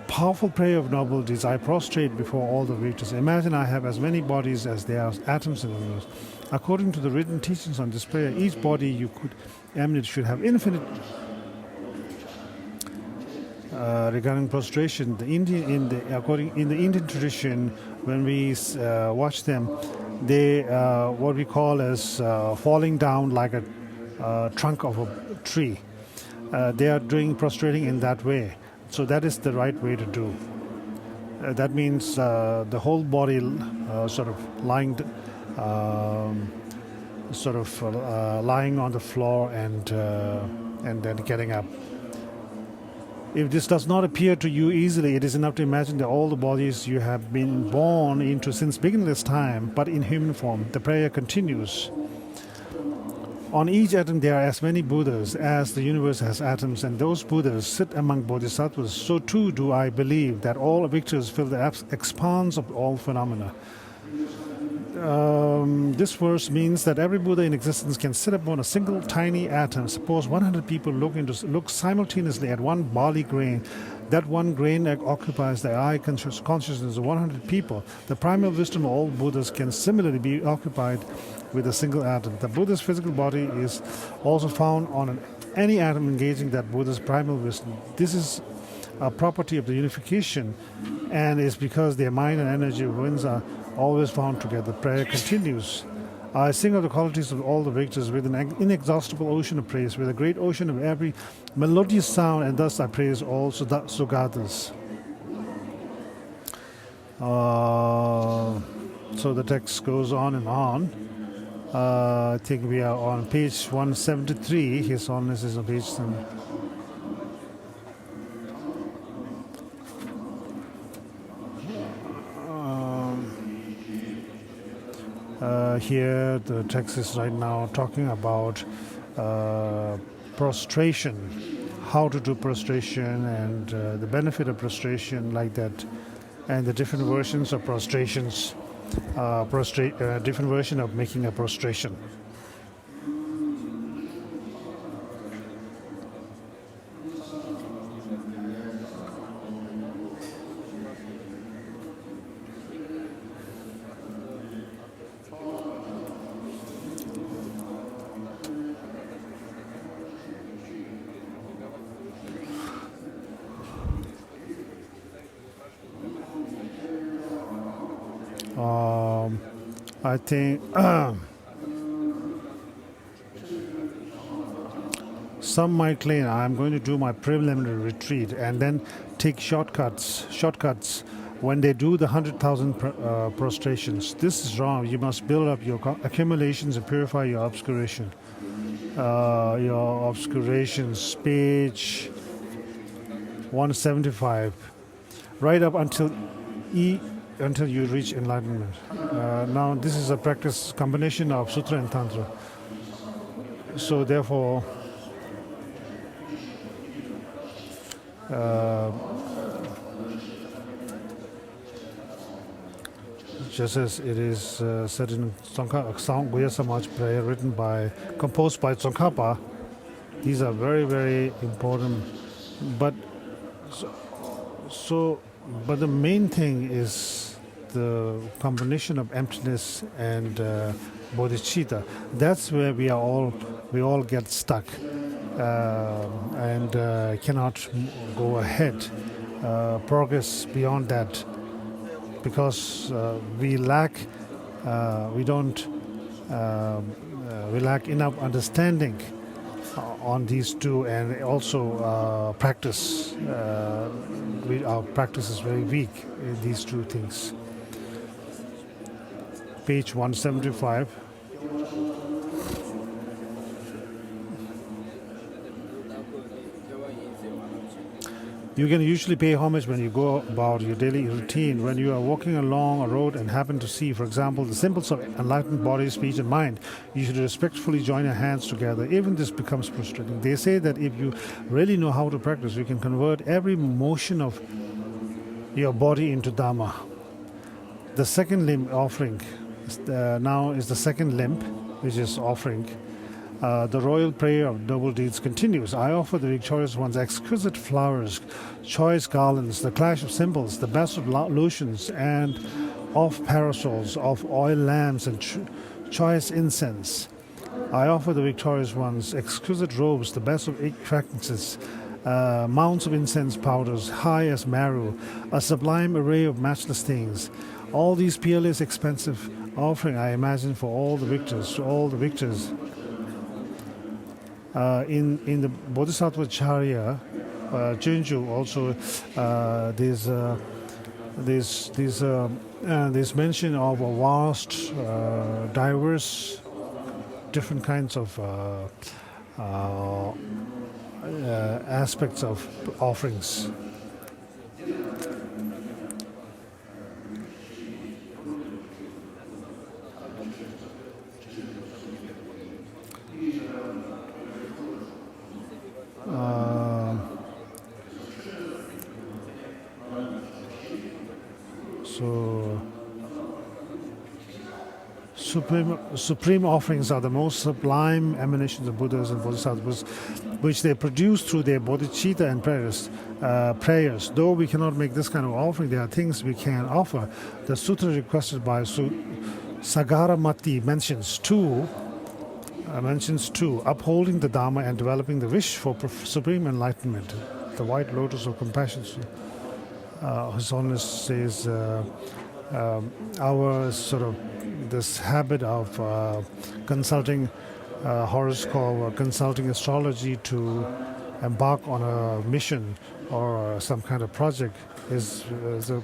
Speaker 1: powerful prayer of noble deeds, I prostrate before all the victors. Imagine I have as many bodies as there are atoms in the universe. According to the written teachings on this prayer, each body you could emanate should have infinite. Regarding prostration, in the Indian tradition, when we watch them, they what we call as falling down like a trunk of a tree. They are doing prostrating in that way. So that is the right way to do. That means the whole body sort of lying lying on the floor and then getting up. If this does not appear to you easily, it is enough to imagine that all the bodies you have been born into since beginningless time, but in human form. The prayer continues. On each atom there are as many Buddhas as the universe has atoms, and those Buddhas sit among bodhisattvas. So too do I believe that all victors fill the expanse of all phenomena. This verse means that every Buddha in existence can sit upon a single tiny atom. Suppose 100 people look simultaneously at one barley grain. That one grain occupies the eye consciousness of 100 people. The primal wisdom of all Buddhas can similarly be occupied with a single atom. The Buddha's physical body is also found on any atom engaging that Buddha's primal wisdom. This is a property of the unification, and is because their mind and energy winds are always found together. Prayer continues. I sing of the qualities of all the victors with an inexhaustible ocean of praise, with a great ocean of every melodious sound, and thus I praise all Sugatas. So the text goes on and on. I think we are on page 173. His Holiness is on page 7. Here the text is right now talking about prostration, how to do prostration, and the benefit of prostration, like that, and the different versions of prostrations, different version of making a prostration. I think some might claim I'm going to do my preliminary retreat and then take shortcuts when they do the 100,000 prostrations. This is wrong. You must build up your accumulations and purify your obscuration. Your obscurations, page 175, right up until you reach enlightenment. Now this is a practice combination of Sutra and Tantra. So therefore, just as it is said in Guya Samaj prayer composed by Tsongkhapa, these are very, very important. But but the main thing is the combination of emptiness and bodhicitta. That's where we all get stuck and cannot go ahead, progress beyond that, because we lack enough understanding on these two, and also practice. Our practice is very weak in these two things. Page 175. You can usually pay homage when you go about your daily routine. When you are walking along a road and happen to see, for example, the symbols of enlightened body, speech, and mind, you should respectfully join your hands together. Even this becomes frustrating. They say that if you really know how to practice, you can convert every motion of your body into Dhamma. The second limb offering now is the second limb, which is offering. The royal prayer of noble deeds continues. I offer the victorious ones exquisite flowers, choice garlands, the clash of cymbals, the best of lotions, and of parasols, of oil lamps, and choice incense. I offer the victorious ones exquisite robes, the best of fragrances, mounts of incense powders, high as marrow, a sublime array of matchless things. All these peerless, expensive offering I imagine for all the victors, to all the victors. In the Bodhisattva Charya, Junju also, there's mention of a vast, diverse, different kinds of aspects of offerings. So, supreme offerings are the most sublime emanations of Buddhas and Bodhisattvas, which they produce through their bodhicitta and prayers. Though we cannot make this kind of offering, there are things we can offer. The sutra requested by Sagaramati mentions two, upholding the Dhamma and developing the wish for supreme enlightenment. The white lotus of compassion. His Holiness says our sort of this habit of consulting horoscope or consulting astrology to embark on a mission or some kind of project is a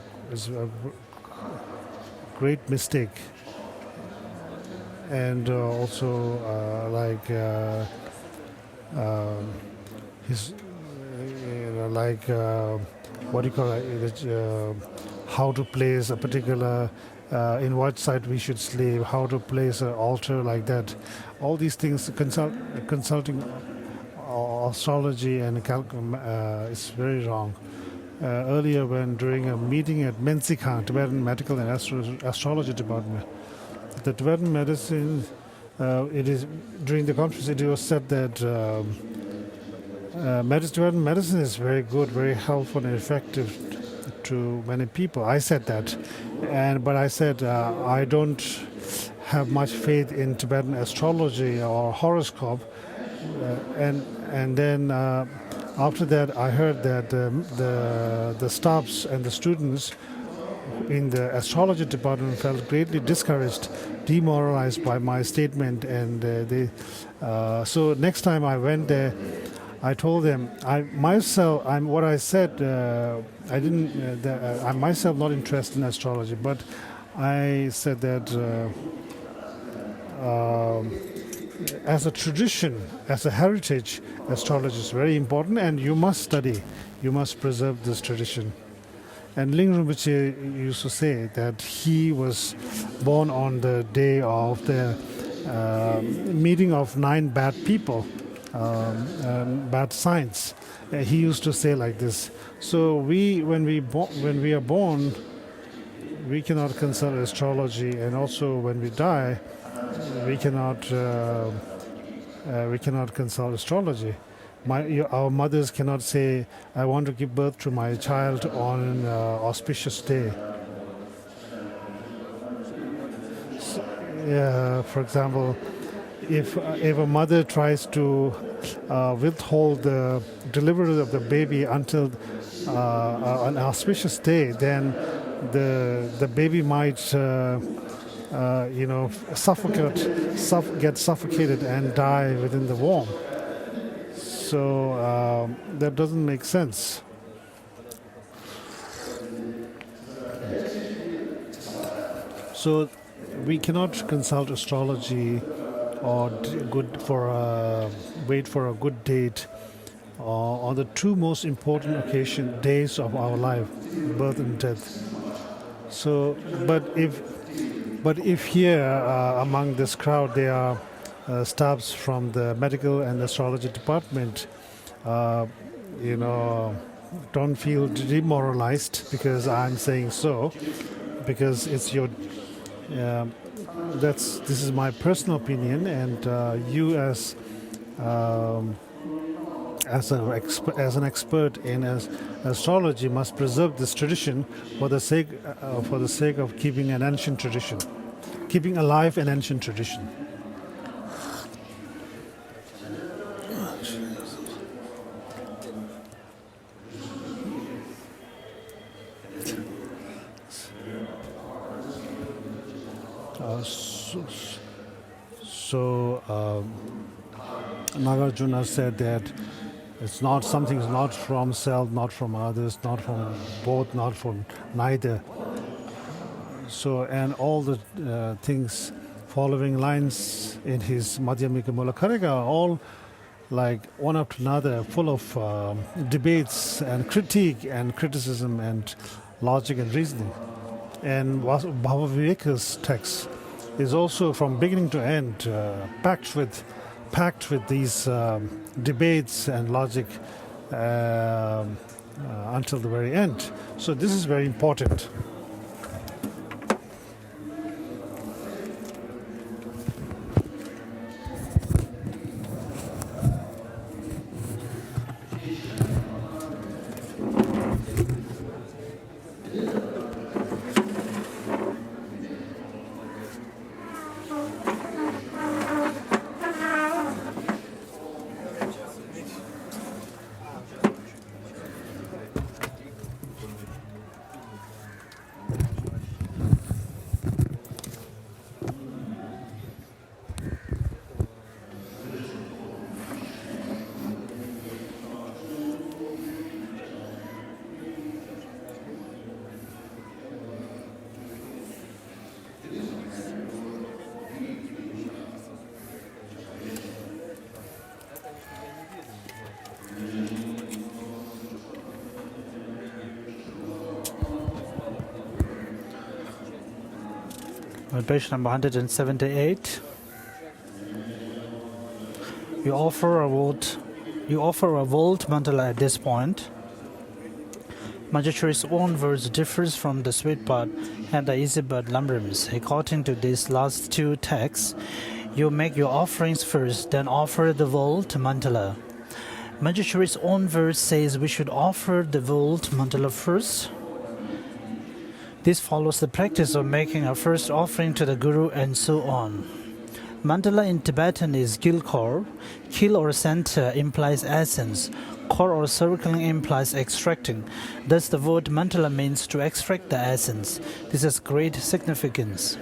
Speaker 1: great mistake. And also what do you call it? How to place a particular, in what site we should sleep, how to place an altar like that. All these things, consulting astrology and is very wrong. Earlier, when during a meeting at Mensikang, Tibetan Medical and Astrology Department, the Tibetan medicine, it is during the conference it was said that Tibetan medicine is very good, very helpful and effective to many people. I said that, but I said I don't have much faith in Tibetan astrology or horoscope, and then after that I heard that the staffs and the students in the astrology department felt greatly discouraged, demoralized by my statement, and so next time I went there, I told them I'm myself not interested in astrology, but I said that as a tradition, as a heritage, astrology is very important, and you must study, you must preserve this tradition. And Lamrim used to say that he was born on the day of the meeting of 9 bad people, bad signs. He used to say like this. So when we are born, we cannot consult astrology, and also when we die, we cannot consult astrology. Our mothers cannot say, I want to give birth to my child on an auspicious day. For example, if a mother tries to withhold the delivery of the baby until an auspicious day, then the baby might get suffocated and die within the womb. So that doesn't make sense. So we cannot consult astrology or wait for a good date on the two most important days of our life, birth and death. So, but if here among this crowd there are staffs from the medical and astrology department, you know, don't feel demoralized because I'm saying so, because it's your. This is my personal opinion, and you as an expert in astrology must preserve this tradition for the sake of keeping an ancient tradition, keeping alive an ancient tradition. So Nagarjuna said that something's not from self, not from others, not from both, not from neither. So, and all the things following lines in his Madhyamika Mulakarika are all like one after another, full of debates and critique and criticism and logic and reasoning. And Bhava Viveka's text is also from beginning to end packed with these debates and logic until the very end. So this is very important.
Speaker 3: On page number 178, you offer a volt mandala at this point. Manjushri's own verse differs from the sweet part and the easy part Lamrim's. According to these last two texts, you make your offerings first, then offer the volt mandala. Manjushri's own verse says we should offer the volt mandala first. This follows the practice of making a first offering to the Guru and so on. Mandala in Tibetan is gilkor. Kil or center implies essence. Kor or circling implies extracting. Thus the word mandala means to extract the essence. This has great significance.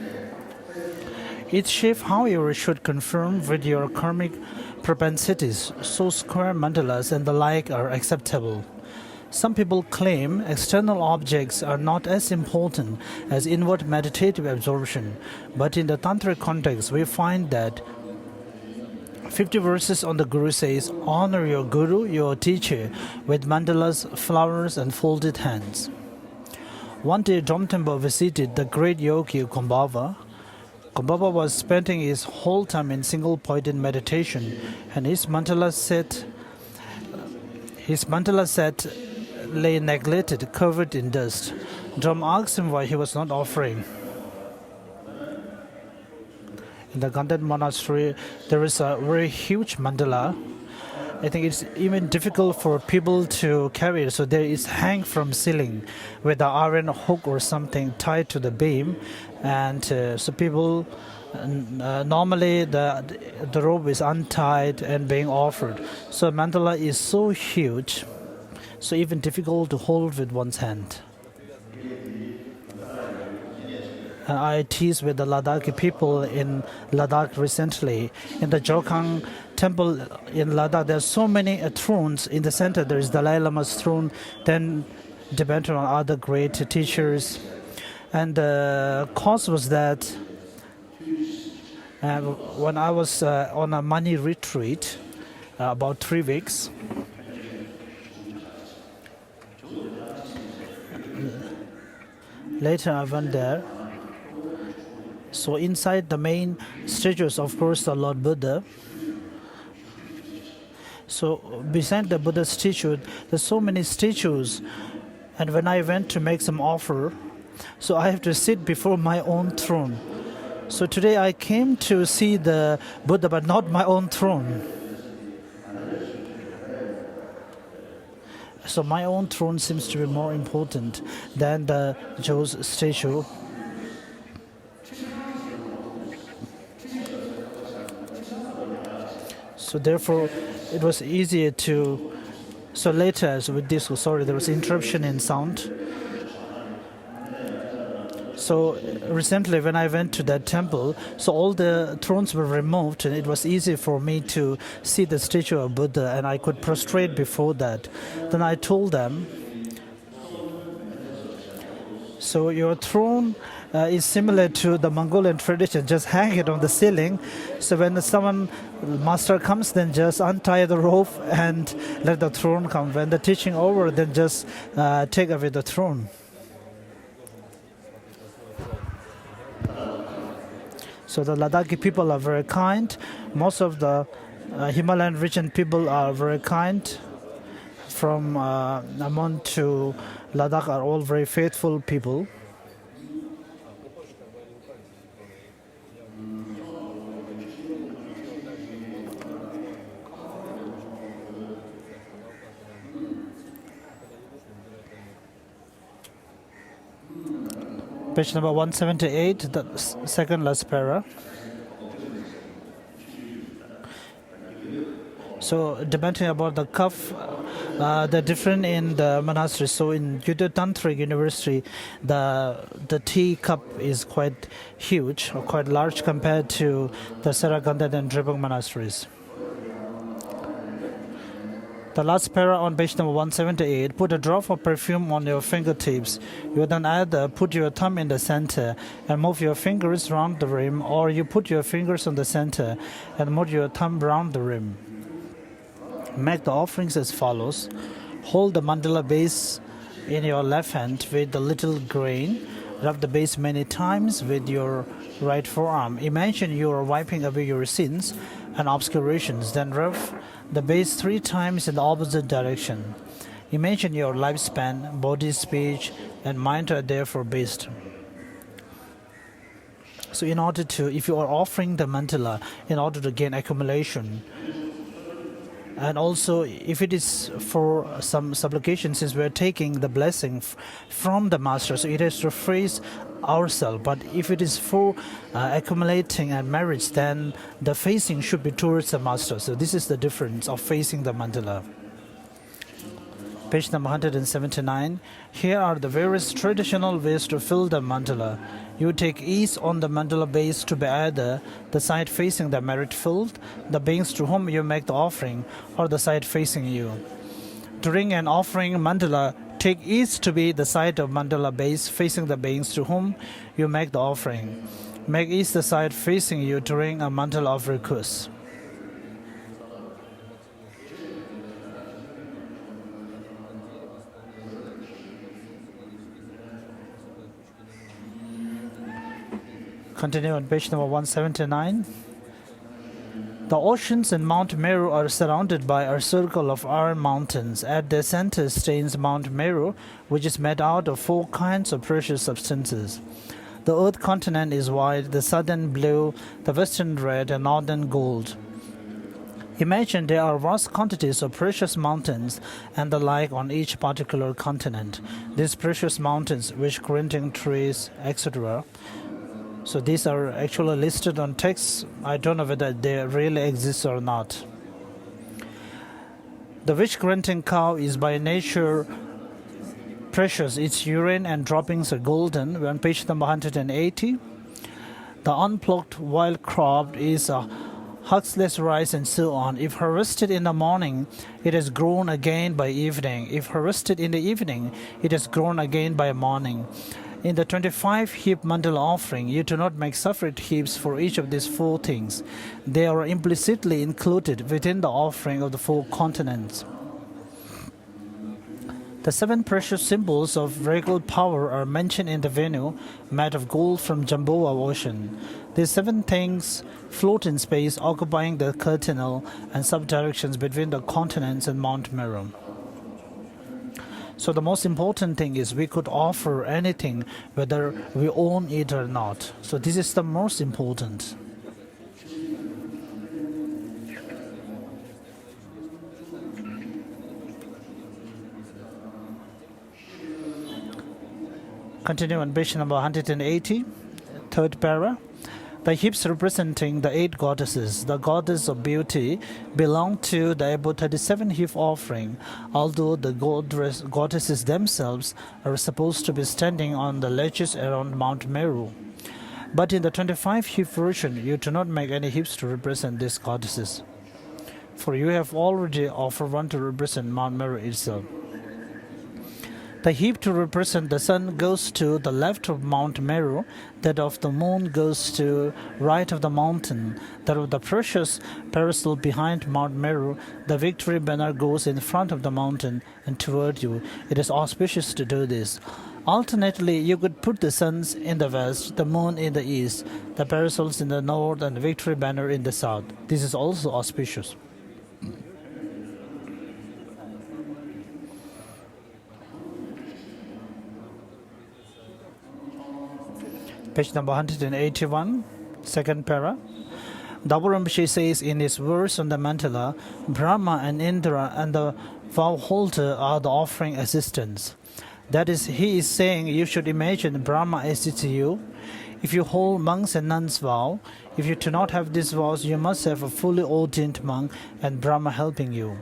Speaker 3: Each sheaf, however, should conform with your karmic propensities, so square mandalas and the like are acceptable. Some people claim external objects are not as important as inward meditative absorption, but in the tantric context, we find that 50 verses on the Guru says, honor your Guru, your teacher, with mandalas, flowers, and folded hands. One day, Jomtempa visited the great yogi Kumbhava. Kumbhava was spending his whole time in single-pointed meditation, and his mandala set lay neglected, covered in dust. Jom asked him why he was not offering. In the Gandhar monastery, there is a very huge mandala. I think it's even difficult for people to carry it, so there is hang from ceiling with an iron hook or something tied to the beam, and so people normally the rope is untied and being offered. So mandala is so huge, so even difficult to hold with one's hand. And I teased with the Ladakhi people in Ladakh recently. In the Jokhang temple in Ladakh, there are so many thrones. In the center, there is Dalai Lama's throne, then depending on other great teachers. And the cause was that when I was on a money retreat about 3 weeks, Later I went there. So inside the main statues, of course, the Lord Buddha. So beside the Buddha statue, there's so many statues. And when I went to make some offer, so I have to sit before my own throne. So today I came to see the Buddha, but not my own throne. So my own throne seems to be more important than the Joe's statue. So therefore, it was easier to. So later, so with this, sorry, there was interruption in sound. So recently, when I went to that temple, so all the thrones were removed, and it was easy for me to see the statue of Buddha, and I could prostrate before that. Then I told them, so your throne is similar to the Mongolian tradition, just hang it on the ceiling. So when someone, master comes, then just untie the rope and let the throne come. When the teaching over, then just take away the throne. So the Ladakhi people are very kind. Most of the Himalayan region people are very kind. From Amman to Ladakh are all very faithful people. Page number 178, the second last para. So depending about the cup, they're different in the monastery. So in Tantric University, the tea cup is quite huge or quite large compared to the Saraganda and Drepung monasteries. The last para on page number 178, put a drop of perfume on your fingertips. You then either put your thumb in the center and move your fingers round the rim, or you put your fingers on the center and move your thumb round the rim. Make the offerings as follows. Hold the mandala base in your left hand with the little grain. Rub the base many times with your right forearm. Imagine you are wiping away your sins and obscurations. Then rub the base 3 times in the opposite direction. Imagine your lifespan, body, speech, and mind are therefore based. So in order to, if you are offering the mandala in order to gain accumulation, and also if it is for some supplication, since we are taking the blessing from the master, so it has to phrase ourselves. But if it is for accumulating and marriage, then the facing should be towards the master. So this is the difference of facing the mandala. Page number 179. Here are the various traditional ways to fill the mandala. You take ease on the mandala base to be either the side facing the merit filled, the beings to whom you make the offering, or the side facing you. During an offering mandala, take ease to be the side of mandala base facing the beings to whom you make the offering. Make ease the side facing you during a mandala of request. Continue on page number 179. The oceans and Mount Meru are surrounded by a circle of iron mountains. At their center stands Mount Meru, which is made out of 4 kinds of precious substances. The earth continent is white, the southern blue, the western red, and northern gold. Imagine there are vast quantities of precious mountains and the like on each particular continent. These precious mountains, which granting trees, etc. So these are actually listed on texts. I don't know whether they really exist or not. The witch-granting cow is by nature precious. Its urine and droppings are golden. We're on page number 180. The unplucked wild crop is a husksless rice and so on. If harvested in the morning, it has grown again by evening. If harvested in the evening, it has grown again by morning. In the 25-heap mandala offering, you do not make separate heaps for each of these 4 things. They are implicitly included within the offering of the 4 continents. The 7 precious symbols of regal power are mentioned in the Venu, made of gold from Jamboa Ocean. These 7 things float in space, occupying the cardinal and subdirections between the continents and Mount Meru. So the most important thing is we could offer anything, whether we own it or not. So this is the most important. Continue on page number 180, third para. The hips representing the 8 goddesses, the goddess of beauty, belong to the above 37 hip offering, although the goddesses themselves are supposed to be standing on the ledges around Mount Meru. But in the 25 hip version, you do not make any hips to represent these goddesses, for you have already offered one to represent Mount Meru itself. The hip to represent the sun goes to the left of Mount Meru, that of the moon goes to right of the mountain, that of the precious parasol behind Mount Meru, the victory banner goes in front of the mountain and toward you. It is auspicious to do this. Alternately, you could put the suns in the west, the moon in the east, the parasols in the north, and the victory banner in the south. This is also auspicious. Page number 181, second para. Daburamshi says in his verse on the mandala, Brahma and Indra and the vow holder are the offering assistants. That is, he is saying you should imagine Brahma assists you. If you hold monks and nuns' vow, if you do not have these vows, you must have a fully ordained monk and Brahma helping you.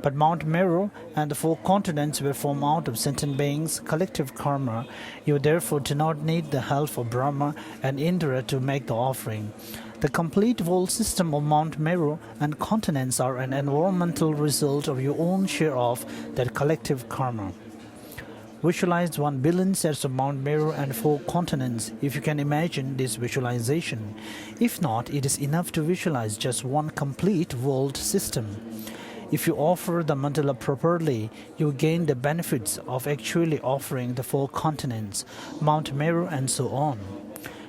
Speaker 3: But Mount Meru and the 4 continents were formed out of sentient beings' collective karma. You therefore do not need the help of Brahma and Indra to make the offering. The complete whole system of Mount Meru and continents are an environmental result of your own share of that collective karma. Visualize 1 billion sets of Mount Meru and 4 continents if you can imagine this visualization. If not, it is enough to visualize just one complete world system. If you offer the mandala properly, you gain the benefits of actually offering the 4 continents, Mount Meru and so on.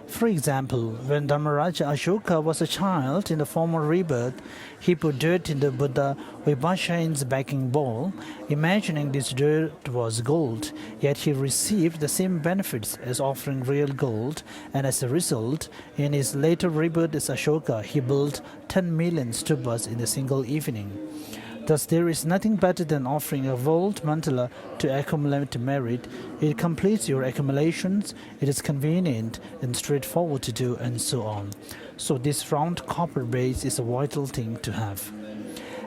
Speaker 3: For example, when Dharmaraja Ashoka was a child in the former rebirth, he put dirt in the Buddha Vibhashain's baking bowl, imagining this dirt was gold, yet he received the same benefits as offering real gold, and as a result, in his later rebirth as Ashoka, he built 10 million stupas in a single evening. Thus, there is nothing better than offering a gold mandala to accumulate merit. It completes your accumulations, it is convenient and straightforward to do, and so on. So this round copper base is a vital thing to have.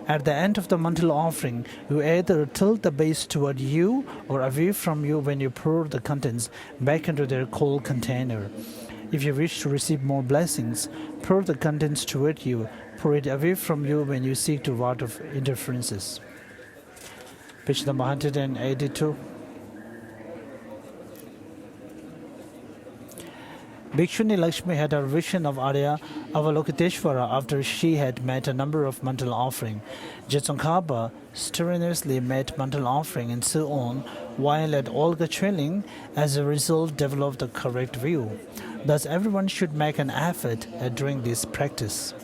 Speaker 3: At the end of the mandala offering, you either tilt the base toward you or away from you when you pour the contents back into their cold container. If you wish to receive more blessings, pour the contents toward you, pour it away from you when you seek to ward off interferences. Page number 182. Bhikshuni Lakshmi had a vision of Arya Avalokiteshvara after she had met a number of mandala offering. Jetsankaba strenuously made mandala offering and so on, while at Olga Chilling, as a result, developed the correct view. Thus, everyone should make an effort at doing this practice.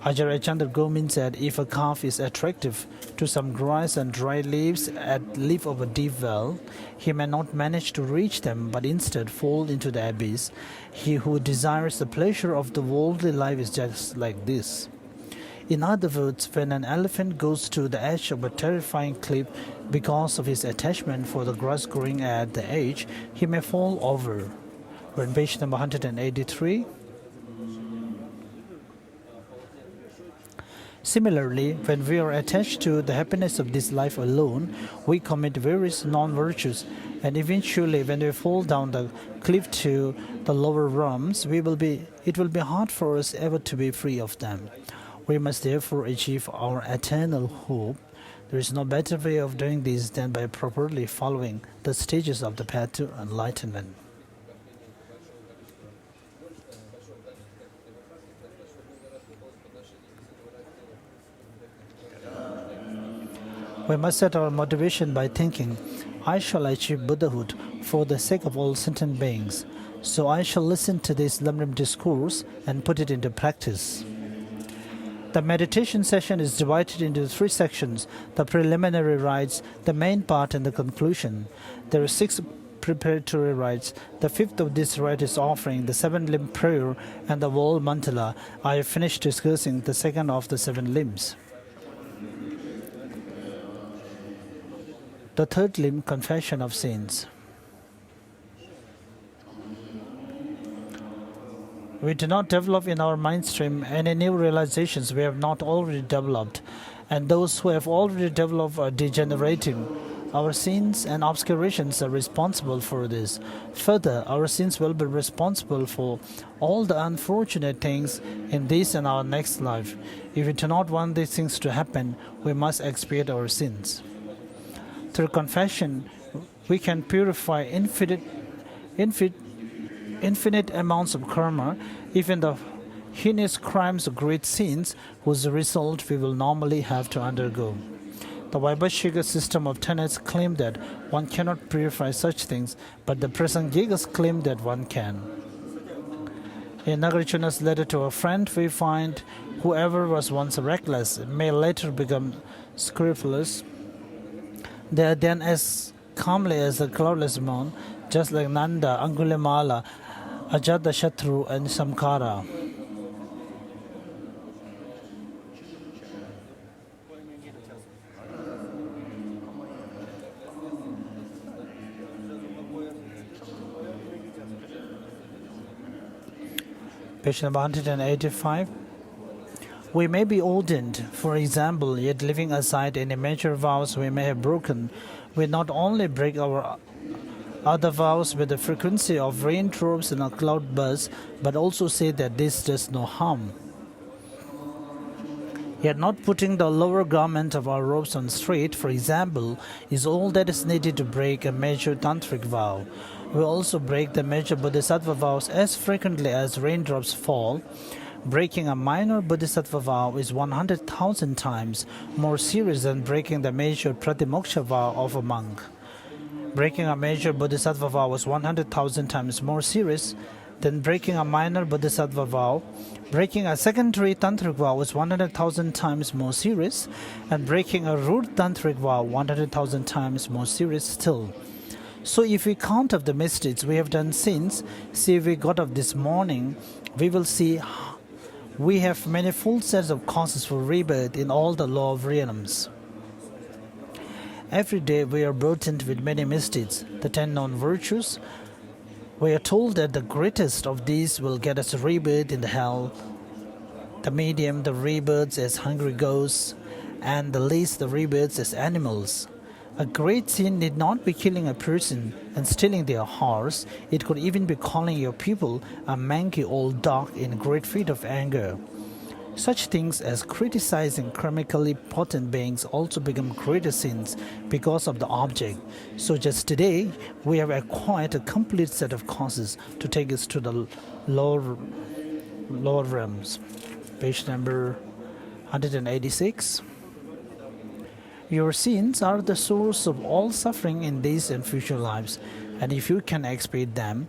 Speaker 3: Acharya Chandra Gomin said, if a calf is attractive to some grass and dry leaves at leaf of a deep well, he may not manage to reach them, but instead fall into the abyss. He who desires the pleasure of the worldly life is just like this. In other words, when an elephant goes to the edge of a terrifying cliff because of his attachment for the grass growing at the edge, he may fall over. We're on page number 183. Similarly, when we are attached to the happiness of this life alone, we commit various non-virtues, and eventually when we fall down the cliff to the lower realms, it will be hard for us ever to be free of them. We must therefore achieve our eternal hope. There is no better way of doing this than by properly following the stages of the path to enlightenment. We must set our motivation by thinking, I shall achieve Buddhahood for the sake of all sentient beings. So I shall listen to this Lamrim discourse and put it into practice. The meditation session is divided into 3 sections, the preliminary rites, the main part and the conclusion. There are 6 preparatory rites. The 5th of this rite is offering, the 7-limb prayer and the wall mantala. I have finished discussing the second of the 7 limbs. The 3rd limb, confession of sins. We do not develop in our mind stream any new realizations we have not already developed, and those who have already developed are degenerating. Our sins and obscurations are responsible for this. Further, our sins will be responsible for all the unfortunate things in this and our next life. If we do not want these things to happen, we must expiate our sins. Through confession, we can purify infinite amounts of karma, even the heinous crimes or great sins, whose result we will normally have to undergo. The Vaibhashika system of tenets claim that one cannot purify such things, but the Prasangikas claim that one can. In Nagarjuna's letter to a friend, we find whoever was once reckless may later become scrupulous. They are then as calmly as the cloudless moon, just like Nanda, Angulimala, Ajatashatru, and Samkara. Page number 185. We may be ordained, for example, yet leaving aside any major vows we may have broken, we not only break our other vows with the frequency of raindrops and a cloud burst, but also say that this does no harm. Yet not putting the lower garment of our robes on straight, for example, is all that is needed to break a major tantric vow. We also break the major bodhisattva vows as frequently as raindrops fall. Breaking a minor bodhisattva vow is 100,000 times more serious than breaking the major pratimoksha vow of a monk. Breaking a major bodhisattva vow is 100,000 times more serious than breaking a minor bodhisattva vow. Breaking a secondary tantric vow is 100,000 times more serious, and breaking a root tantric vow 100,000 times more serious still. So if we count up the misdeeds we have done since, see we got up this morning, we will see we have many full sets of causes for rebirth in all the law of realms. Every day we are burdened with many misdeeds, the 10 known virtues. We are told that the greatest of these will get us rebirth in the hell, the medium the rebirths as hungry ghosts, and the least the rebirths as animals. A great sin need not be killing a person and stealing their horse. It could even be calling your people a manky old dog in a great fit of anger. Such things as criticizing karmically potent beings also become greater sins because of the object. So just today, we have acquired a complete set of causes to take us to the lower realms. Page number 186. Your sins are the source of all suffering in these and future lives, and if you can expiate them,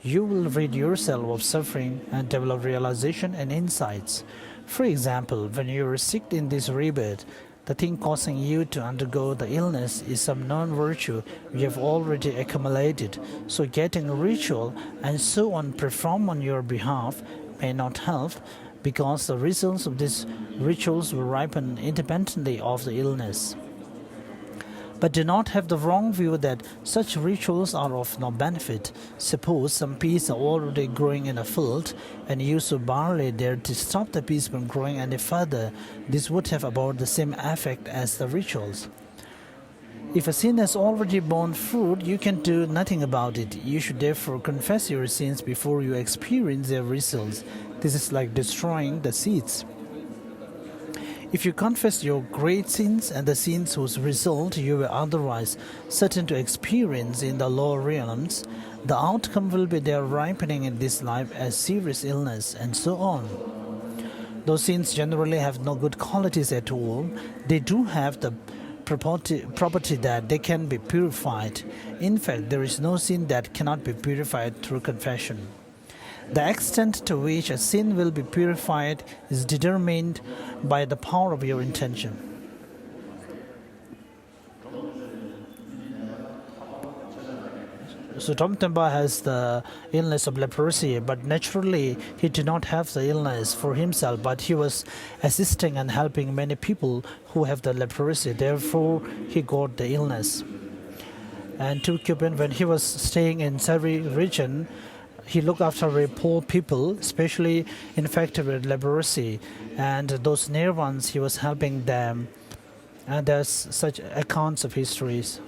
Speaker 3: you will rid yourself of suffering and develop realization and insights. For example, when you are sick in this rebirth, the thing causing you to undergo the illness is some known virtue you have already accumulated, so getting a ritual and so on performed on your behalf may not help, because the results of these rituals will ripen independently of the illness. But do not have the wrong view that such rituals are of no benefit. Suppose some peas are already growing in a field, and you sow barley there to stop the peas from growing any further. This would have about the same effect as the rituals. If a sin has already borne fruit, you can do nothing about it. You should therefore confess your sins before you experience their results. This is like destroying the seeds. If you confess your great sins and the sins whose result you were otherwise certain to experience in the lower realms, the outcome will be their ripening in this life as serious illness, and so on. Those sins generally have no good qualities at all. They do have the property that they can be purified. In fact, there is no sin that cannot be purified through confession. The extent to which a sin will be purified is determined by the power of your intention. So Tom Temba has the illness of leprosy, but naturally he did not have the illness for himself, but he was assisting and helping many people who have the leprosy. Therefore, he got the illness. And to Cuban, when he was staying in Sari region, he looked after very poor people, especially infected with leprosy, and those near ones he was helping them. And there's such accounts of histories.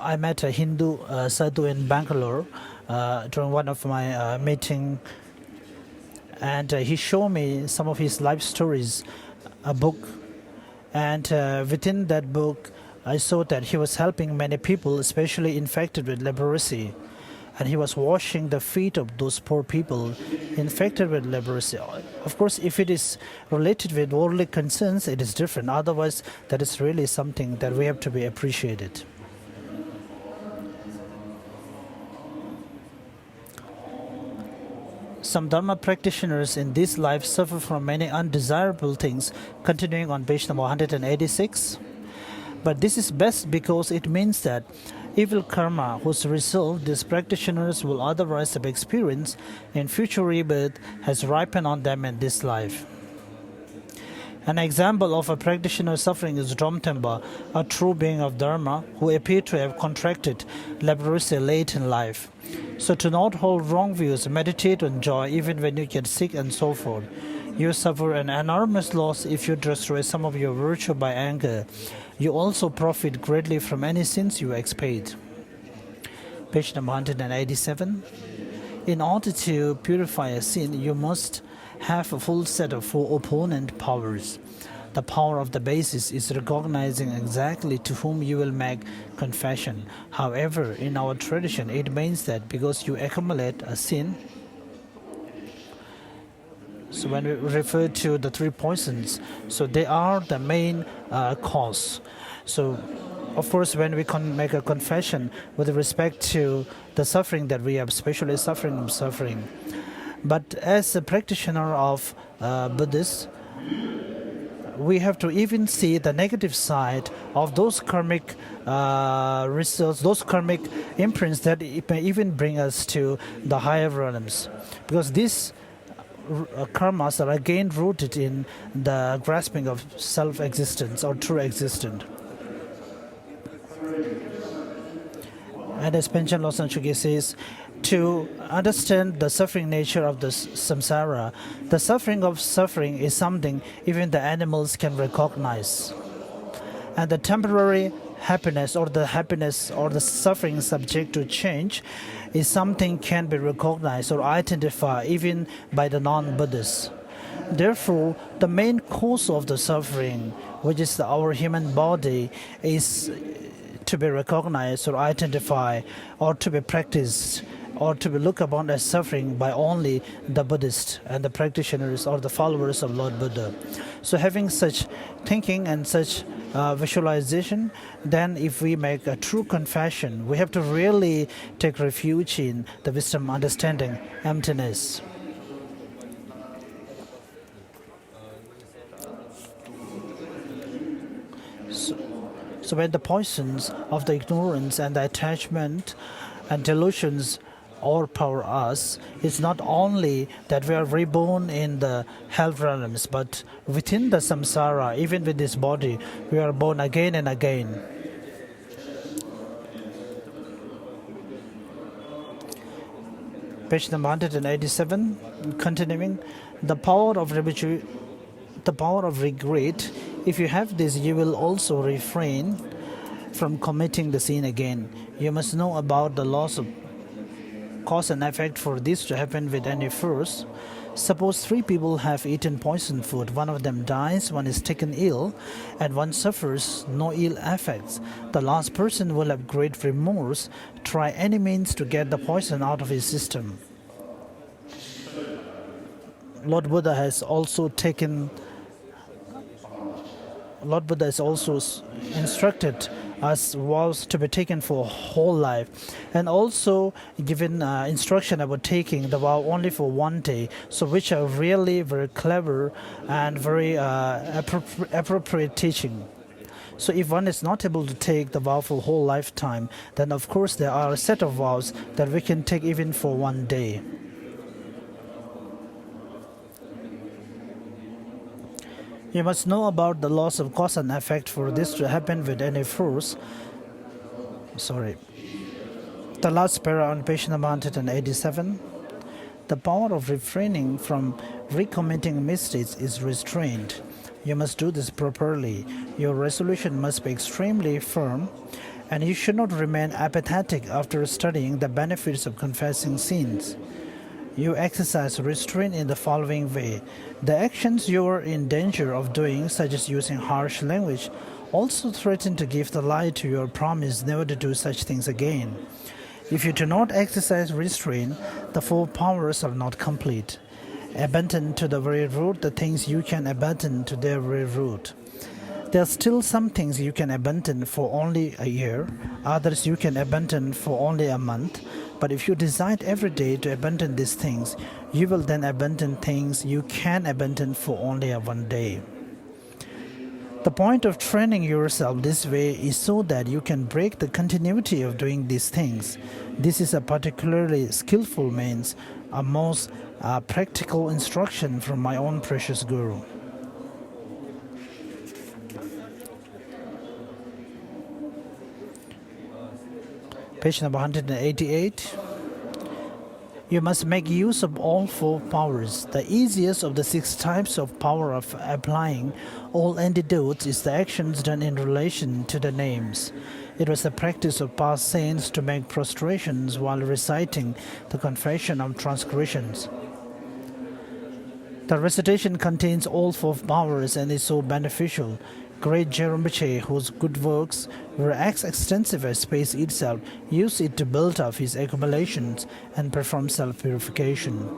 Speaker 3: I met a Hindu sadhu in Bangalore during one of my meeting, and he showed me some of his life stories, a book, and within that book I saw that he was helping many people, especially infected with leprosy, and he was washing the feet of those poor people infected with leprosy. Of course, if it is related with worldly concerns, it is different. Otherwise, that is really something that we have to be appreciated. Some Dharma practitioners in this life suffer from many undesirable things, continuing on page number 186. But this is best because it means that evil karma, whose result these practitioners will otherwise have experienced in future rebirth, has ripened on them in this life. An example of a practitioner suffering is Dromtemba, a true being of Dharma who appeared to have contracted leprosy late in life. So to not hold wrong views, meditate on joy even when you get sick and so forth. You suffer an enormous loss if you destroy some of your virtue by anger. You also profit greatly from any sins you expiate. Page number 187. In order to purify a sin, you must have a full set of four opponent powers. The power of the basis is recognizing exactly to whom you will make confession. However, in our tradition, it means that because you accumulate a sin, so when we refer to the three poisons, so they are the main cause. So, of course, when we make a confession with respect to the suffering that we have, especially suffering. But as a practitioner of Buddhists, we have to even see the negative side of those karmic results, those karmic imprints that it may even bring us to the higher realms. Because these karmas are again rooted in the grasping of self-existence or true existence. And as Panchen Losang Chugi says, to understand the suffering nature of the samsara, the suffering is something even the animals can recognize. And the temporary happiness or the suffering subject to change is something can be recognized or identified even by the non-Buddhists. Therefore, the main cause of the suffering, which is our human body, is to be recognized or identified or to be practiced or to be looked upon as suffering by only the Buddhists and the practitioners or the followers of Lord Buddha. So having such thinking and such visualization, then if we make a true confession, we have to really take refuge in the wisdom, understanding, emptiness. So when the poisons of the ignorance and the attachment and delusions overpower us, it's not only that we are reborn in the hell realms, but within the samsara, even with this body, we are born again and again. Page number 187, continuing, the power of regret. If you have this, you will also refrain from committing the sin again. You must know about the laws of cause and effect for this to happen with any force. Suppose three people have eaten poisoned food. One of them dies, one is taken ill, and one suffers no ill effects. The last person will have great remorse, try any means to get the poison out of his system. Lord Buddha has also instructed us vows to be taken for whole life, and also given instruction about taking the vow only for one day, so which are really very clever and very appropriate teaching. So if one is not able to take the vow for whole lifetime, then of course there are a set of vows that we can take even for one day. You must know about the laws of cause and effect for this to happen with any force. The last para on page number 187. The power of refraining from recommitting mistakes is restrained. You must do this properly. Your resolution must be extremely firm, and you should not remain apathetic after studying the benefits of confessing sins. You exercise restraint in the following way. The actions you are in danger of doing, such as using harsh language, also threaten to give the lie to your promise never to do such things again. If you do not exercise restraint, the four powers are not complete. Abandon to the very root the things you can abandon to their very root. There are still some things you can abandon for only a year, others you can abandon for only a month. But if you decide every day to abandon these things, you will then abandon things you can abandon for only one day. The point of training yourself this way is so that you can break the continuity of doing these things. This is a particularly skillful means, a most practical instruction from my own precious Guru. Page number 188. You must make use of all four powers. The easiest of the 6 types of power of applying all antidotes is the actions done in relation to the names. It was the practice of past saints to make prostrations while reciting the confession of transgressions. The recitation contains all 4 powers and is so beneficial. Great Jerumbache, whose good works were as extensive as space itself, used it to build up his accumulations and perform self-purification.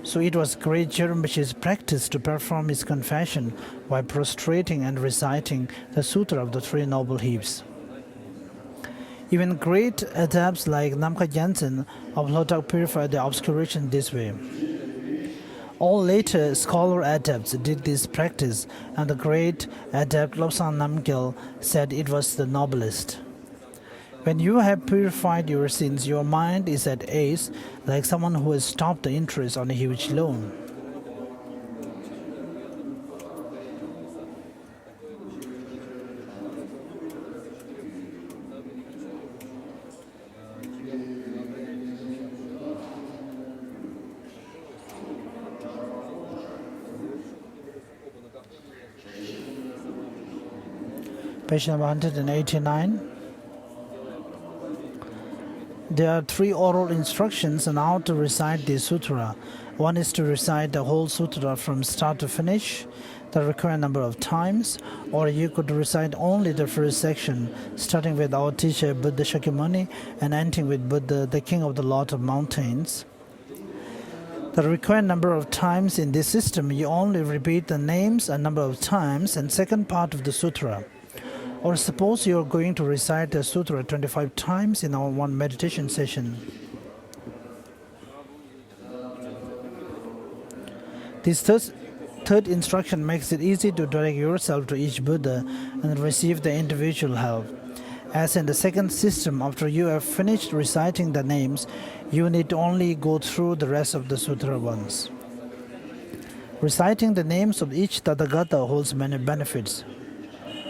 Speaker 3: So it was great Jerumbache's practice to perform his confession by prostrating and reciting the Sutra of the 3 Noble Heaps. Even great adepts like Namkha Jensen of Lotak purified the obscuration this way. All later scholar adepts did this practice, and the great adept Lobsang Namgyal said it was the noblest. When you have purified your sins, your mind is at ease, like someone who has stopped the interest on a huge loan. Page number 189. There are 3 oral instructions on how to recite the sutra. One is to recite the whole sutra from start to finish, the required number of times, or you could recite only the first section, starting with our teacher Buddha Shakyamuni and ending with Buddha, the king of the lot of mountains. The required number of times in this system, you only repeat the names a number of times and second part of the sutra. Or suppose you are going to recite the sutra 25 times in our one meditation session. This third instruction makes it easy to direct yourself to each Buddha and receive the individual help. As in the second system, after you have finished reciting the names, you need only go through the rest of the sutra once. Reciting the names of each Tathagata holds many benefits.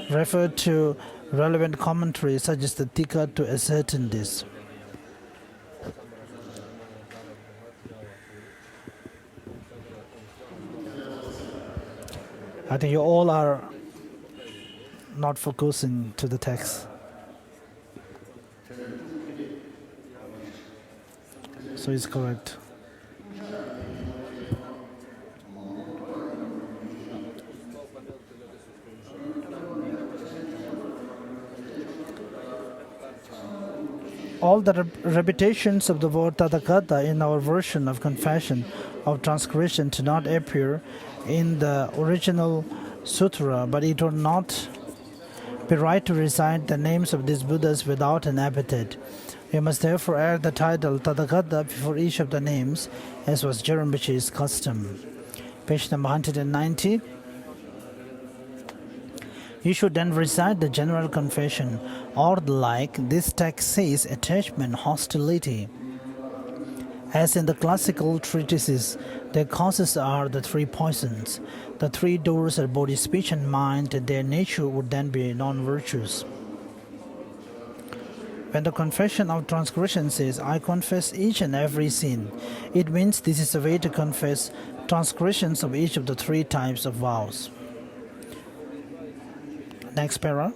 Speaker 3: Refer to relevant commentaries such as the Tika to ascertain this. I think you all are not focusing to the text. So it's correct. All the repetitions of the word Tathagata in our version of confession of transgression do not appear in the original sutra, but it would not be right to recite the names of these Buddhas without an epithet. We must therefore add the title Tathagata before each of the names, as was Jarambachi's custom. Page number 190. You should then recite the general confession, or the like. This text says attachment, hostility. As in the classical treatises, their causes are the three poisons. The three doors are body, speech, and mind, and their nature would then be non-virtuous. When the confession of transgression says, I confess each and every sin, it means this is a way to confess transgressions of each of the three types of vows. Next para.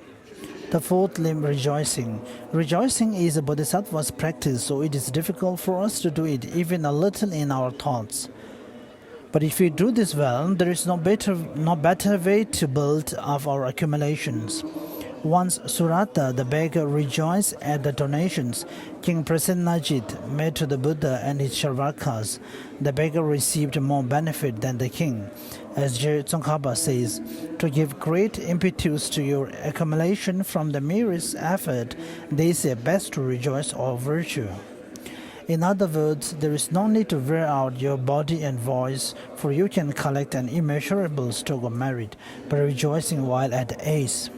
Speaker 3: The fourth limb, rejoicing. Rejoicing is a bodhisattva's practice, so it is difficult for us to do it even a little in our thoughts. But if we do this well, there is no better way to build up our accumulations. Once Surata, the beggar, rejoiced at the donations King Prasenajit made to the Buddha and his Charvakas. The beggar received more benefit than the king. As Je Tsongkhapa says, to give great impetus to your accumulation from the merest effort, they say best to rejoice or virtue. In other words, there is no need to wear out your body and voice, for you can collect an immeasurable stock of merit by rejoicing while at ease.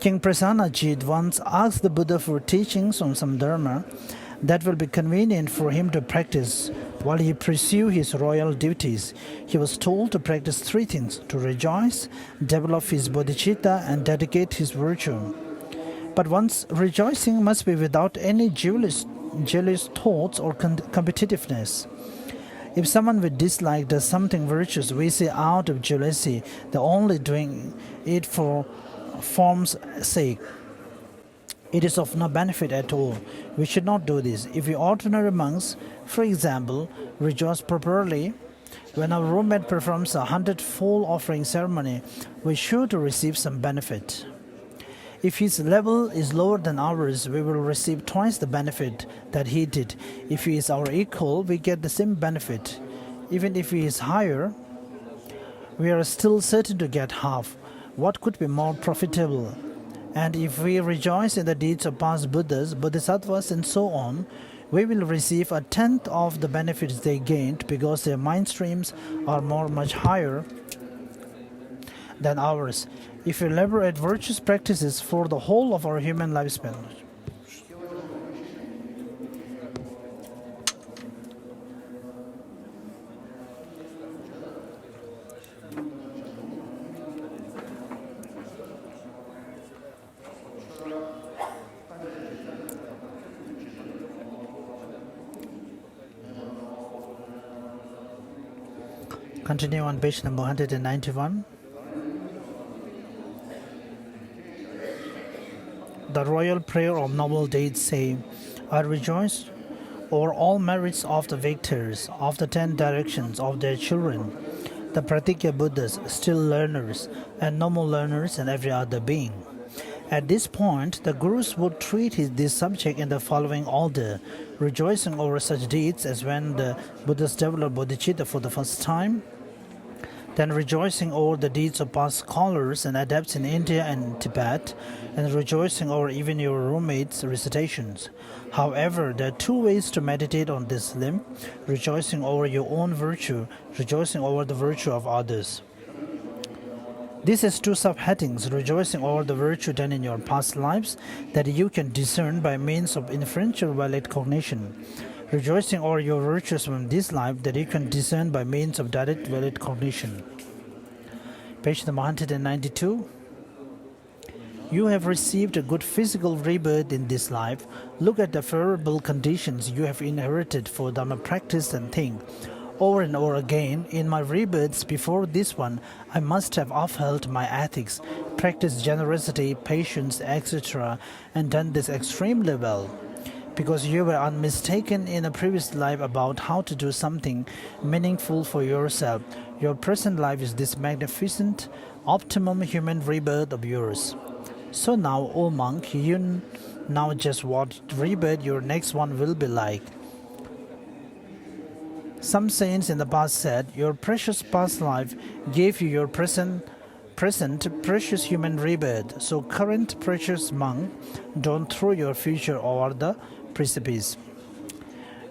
Speaker 3: King Prasenajit once asked the Buddha for teachings on some dharma that will be convenient for him to practice while he pursued his royal duties. He was told to practice three things: to rejoice, develop his bodhicitta, and dedicate his virtue. But one's rejoicing must be without any jealous thoughts or competitiveness. If someone with dislike does something virtuous, we say out of jealousy, they're only doing it for form's sake. It is of no benefit at all. We should not do this. If we ordinary monks, for example, rejoice properly, when our roommate performs 100-fold offering ceremony, we are sure to receive some benefit. If his level is lower than ours, we will receive twice the benefit that he did. If he is our equal, we get the same benefit. Even if he is higher, we are still certain to get half. What could be more profitable? And if we rejoice in the deeds of past Buddhas, Bodhisattvas, and so on, we will receive a tenth of the benefits they gained because their mind streams are much higher than ours. If we elaborate virtuous practices for the whole of our human lifespan, continue on page number 191. The royal prayer of noble deeds say, I rejoice over all merits of the victors, of the 10 directions, of their children, the Pratikya Buddhas, still learners, and normal learners, and every other being. At this point, the Gurus would treat this subject in the following order: rejoicing over such deeds as when the Buddhas developed bodhicitta for the first time, then rejoicing over the deeds of past scholars and adepts in India and Tibet, and rejoicing over even your roommates' recitations. However, there are two ways to meditate on this limb: rejoicing over your own virtue, rejoicing over the virtue of others. This has two subheadings: rejoicing over the virtue done in your past lives that you can discern by means of inferential valid cognition. Rejoicing over your virtues from this life that you can discern by means of direct valid cognition. Page number 192. You have received a good physical rebirth in this life. Look at the favorable conditions you have inherited for Dharma practice and think, over and over again, in my rebirths before this one, I must have upheld my ethics, practiced generosity, patience, etc., and done this extremely well. Because you were unmistaken in a previous life about how to do something meaningful for yourself, your present life is this magnificent, optimum human rebirth of yours. So now, O monk, you Now just what rebirth your next one will be like. Some saints in the past said, your precious past life gave you your present precious human rebirth. So current precious monk, don't throw your future over the precipice.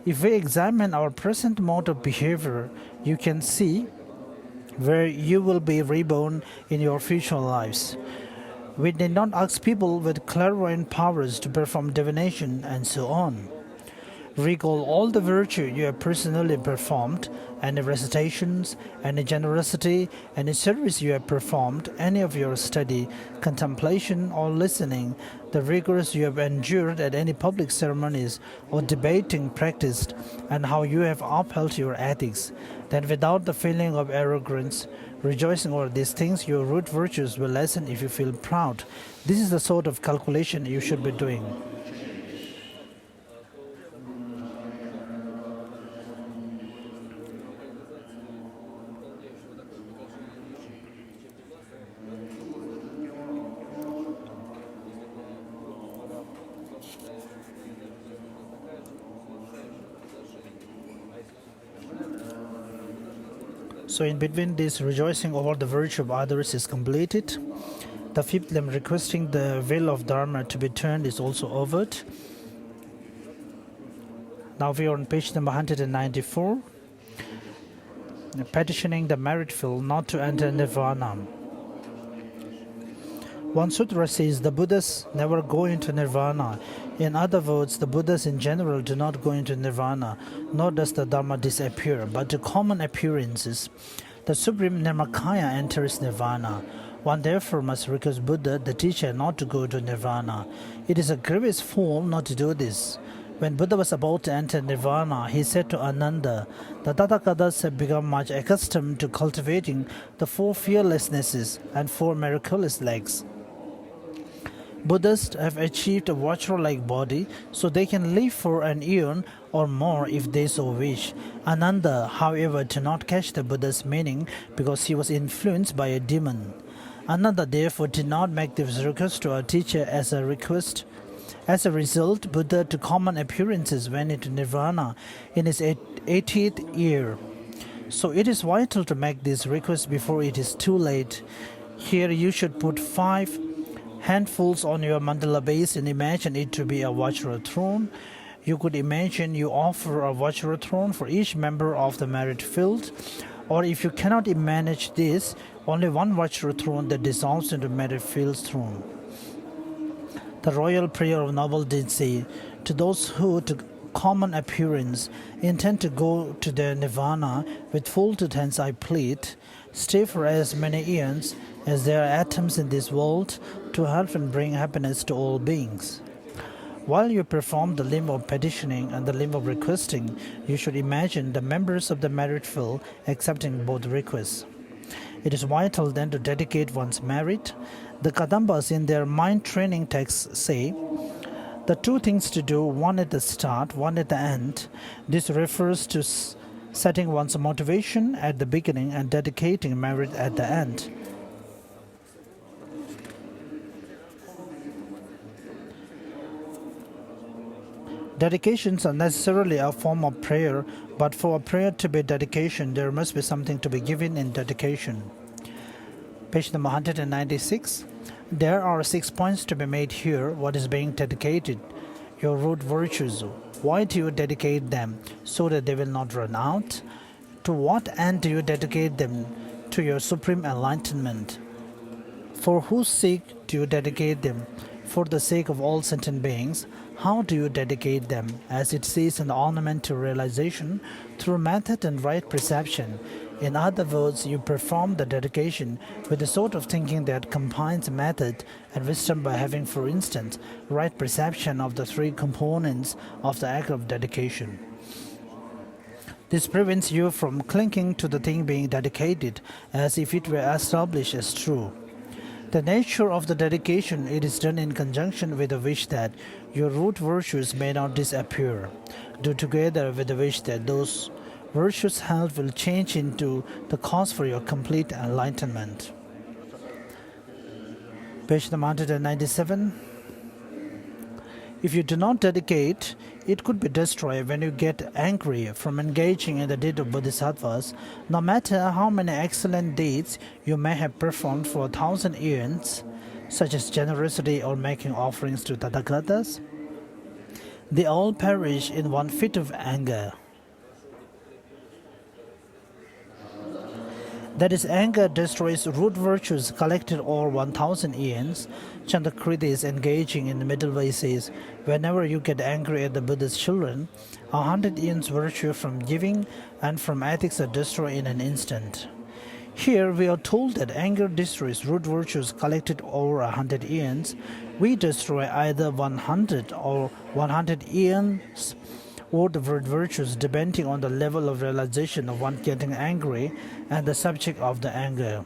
Speaker 3: If we examine our present mode of behavior, you can see where you will be reborn in your future lives. We did not ask people with clairvoyant powers to perform divination and so on. Recall all the virtue you have personally performed, any recitations, any generosity, any service you have performed, any of your study, contemplation, or listening, the rigors you have endured at any public ceremonies or debating practiced, and how you have upheld your ethics. Then, without the feeling of arrogance, rejoicing over these things, your root virtues will lessen if you feel proud. This is the sort of calculation you should be doing. So in between this rejoicing over the virtue of others is completed. The fifth limb requesting the wheel of Dharma to be turned is also over. Now we are on page number 194. Petitioning the merit field not to enter nirvana. One sutra says the Buddhas never go into nirvana. In other words, the Buddhas in general do not go into nirvana, nor does the Dharma disappear, but to common appearances. The Supreme Nirmakaya enters nirvana. One therefore must request Buddha, the teacher, not to go to nirvana. It is a grievous fault not to do this. When Buddha was about to enter nirvana, he said to Ananda, the Tathagatas have become much accustomed to cultivating the four fearlessnesses and four miraculous legs. Buddhists have achieved a Vajra-like body, so they can live for an eon or more if they so wish. Ananda, however, did not catch the Buddha's meaning because he was influenced by a demon. Ananda therefore did not make this request to our teacher as a request. As a result, Buddha, to common appearances, went into nirvana in his 80th year. So it is vital to make this request before it is too late. Here you should put 5 handfuls on your mandala base and imagine it to be a Vajra throne. You could imagine you offer a Vajra throne for each member of the merit field, or if you cannot manage this, only one Vajra throne that dissolves into merit field's throne. The royal prayer of noble did say, to those who, to common appearance, intend to go to their nirvana, with folded hands I plead, stay for as many eons as there are atoms in this world to help and bring happiness to all beings. While you perform the limb of petitioning and the limb of requesting, you should imagine the members of the merit field accepting both requests. It is vital then to dedicate one's merit. The Kadambas in their mind training texts say, the 2 things to do, one at the start, one at the end. This refers to setting one's motivation at the beginning and dedicating merit at the end. Dedications are necessarily a form of prayer, but for a prayer to be dedication, there must be something to be given in dedication. Page number 196. There are 6 points to be made here. What is being dedicated? Your root virtues. Why do you dedicate them? So that they will not run out. To what end do you dedicate them? To your supreme enlightenment. For whose sake do you dedicate them? For the sake of all sentient beings. How do you dedicate them? As it says in the ornament to realization, through method and right perception. In other words, you perform the dedication with the sort of thinking that combines method and wisdom by having, for instance, right perception of the 3 components of the act of dedication. This prevents you from clinging to the thing being dedicated as if it were established as true. The nature of the dedication, it is done in conjunction with the wish that your root virtues may not disappear. Do together with the wish that those virtues' health will change into the cause for your complete enlightenment. Page number 197. If you do not dedicate, it could be destroyed when you get angry from engaging in the deed of bodhisattvas, no matter how many excellent deeds you may have performed for 1,000 eons, such as generosity or making offerings to Tathagatas. They all perish in one fit of anger. That is, anger destroys root virtues collected over 1,000 eons. Chandrakritis engaging in the middle way says, whenever you get angry at the Buddha's children, 100 eons virtue from giving and from ethics are destroyed in an instant. Here we are told that anger destroys root virtues collected over 100 eons. We destroy either 100 or 100 eons or the root virtues depending on the level of realization of one getting angry and the subject of the anger.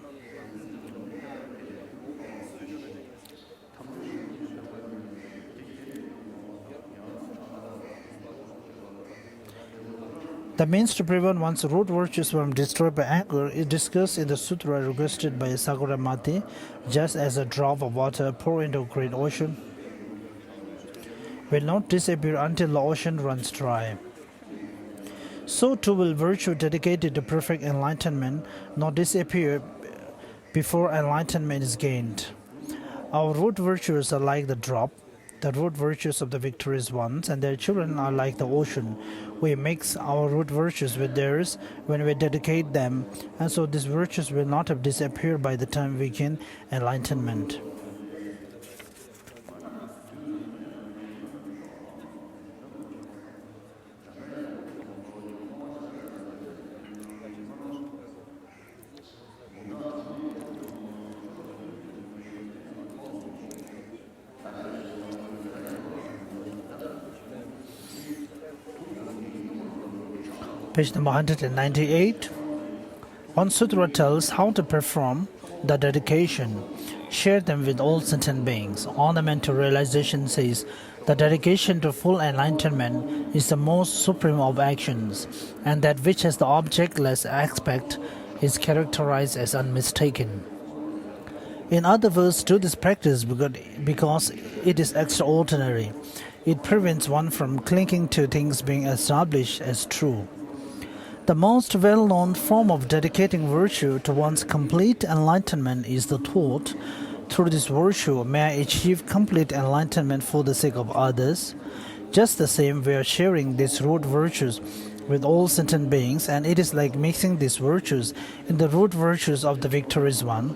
Speaker 3: The means to prevent one's root virtues from destroyed by anger is discussed in the sutra requested by Sakura Mati, just as a drop of water poured into a great ocean will not disappear until the ocean runs dry. So too will virtue dedicated to perfect enlightenment not disappear before enlightenment is gained. Our root virtues are like the drop, the root virtues of the victorious ones, and their children are like the ocean. We mix our root virtues with theirs when we dedicate them, and so these virtues will not have disappeared by the time we gain enlightenment. Page number 198. One sutra tells how to perform the dedication. Share them with all sentient beings. Ornamental realization says the dedication to full enlightenment is the most supreme of actions, and that which has the objectless aspect is characterized as unmistaken. In other words, do this practice because it is extraordinary. It prevents one from clinging to things being established as true. The most well-known form of dedicating virtue to one's complete enlightenment is the thought, through this virtue may I achieve complete enlightenment for the sake of others. Just the same, we are sharing these root virtues with all sentient beings, and it is like mixing these virtues in the root virtues of the victorious one.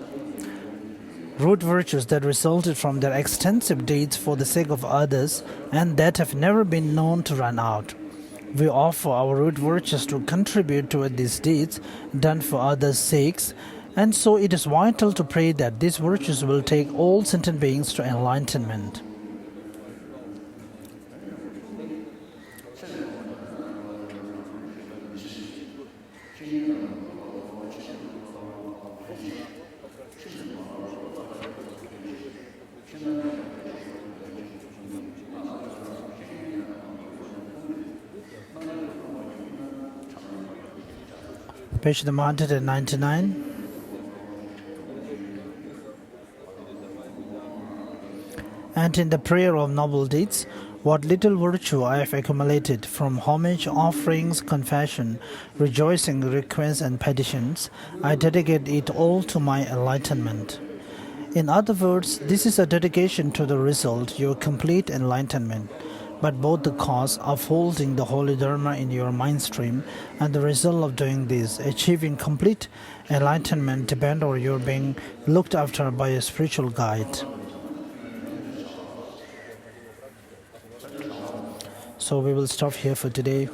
Speaker 3: Root virtues that resulted from their extensive deeds for the sake of others and that have never been known to run out. We offer our root virtues to contribute to these deeds done for others' sakes, and so it is vital to pray that these virtues will take all sentient beings to enlightenment. Page number 199. And in the prayer of noble deeds, what little virtue I have accumulated from homage, offerings, confession, rejoicing, requests, and petitions, I dedicate it all to my enlightenment. In other words, this is a dedication to the result, your complete enlightenment. But both the cause of holding the holy Dharma in your mind stream and the result of doing this, achieving complete enlightenment, depend on your being looked after by a spiritual guide. So we will stop here for today.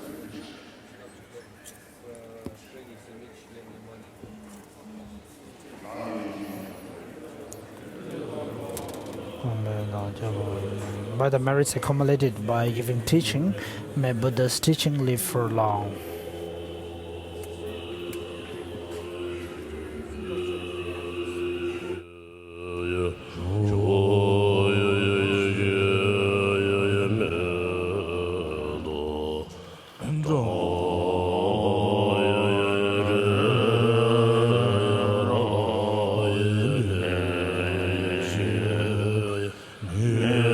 Speaker 3: By the merits accumulated by giving teaching, may Buddha's teaching live for long.
Speaker 4: Yeah.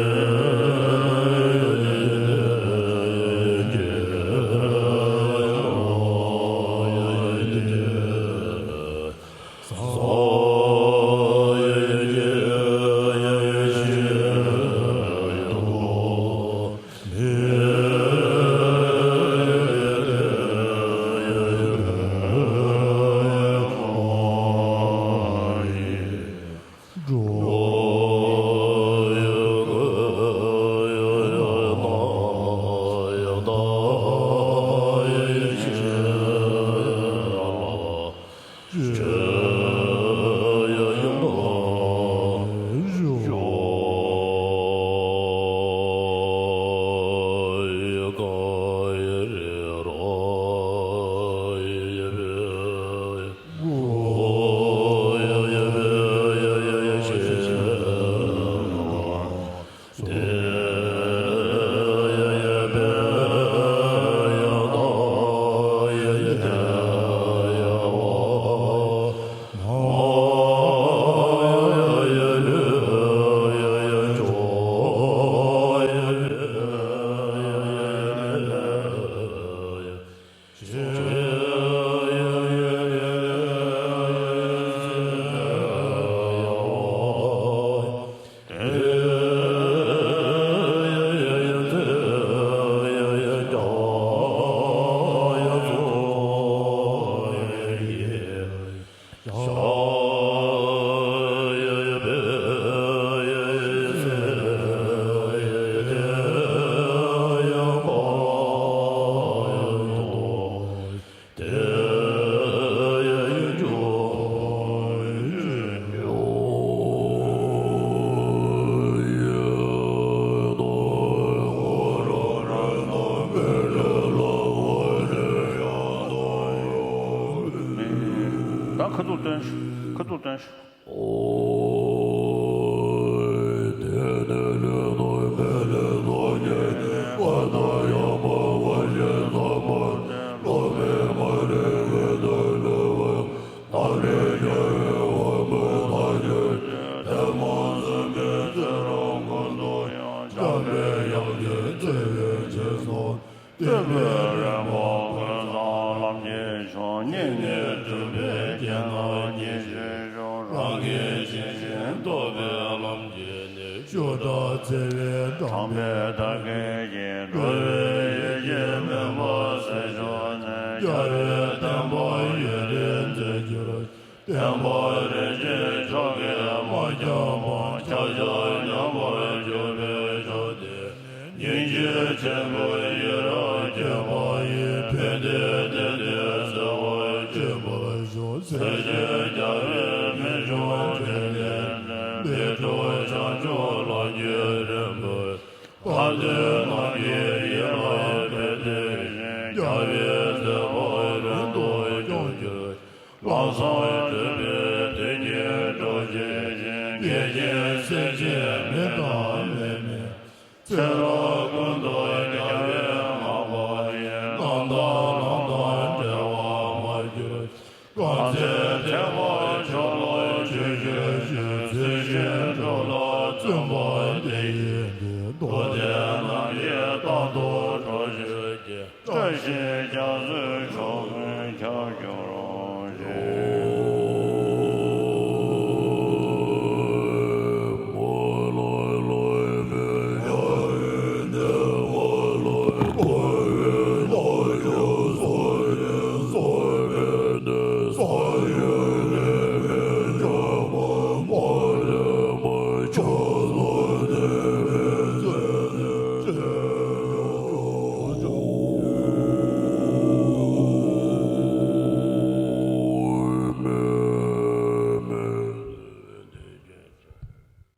Speaker 2: 다 그도 댄스.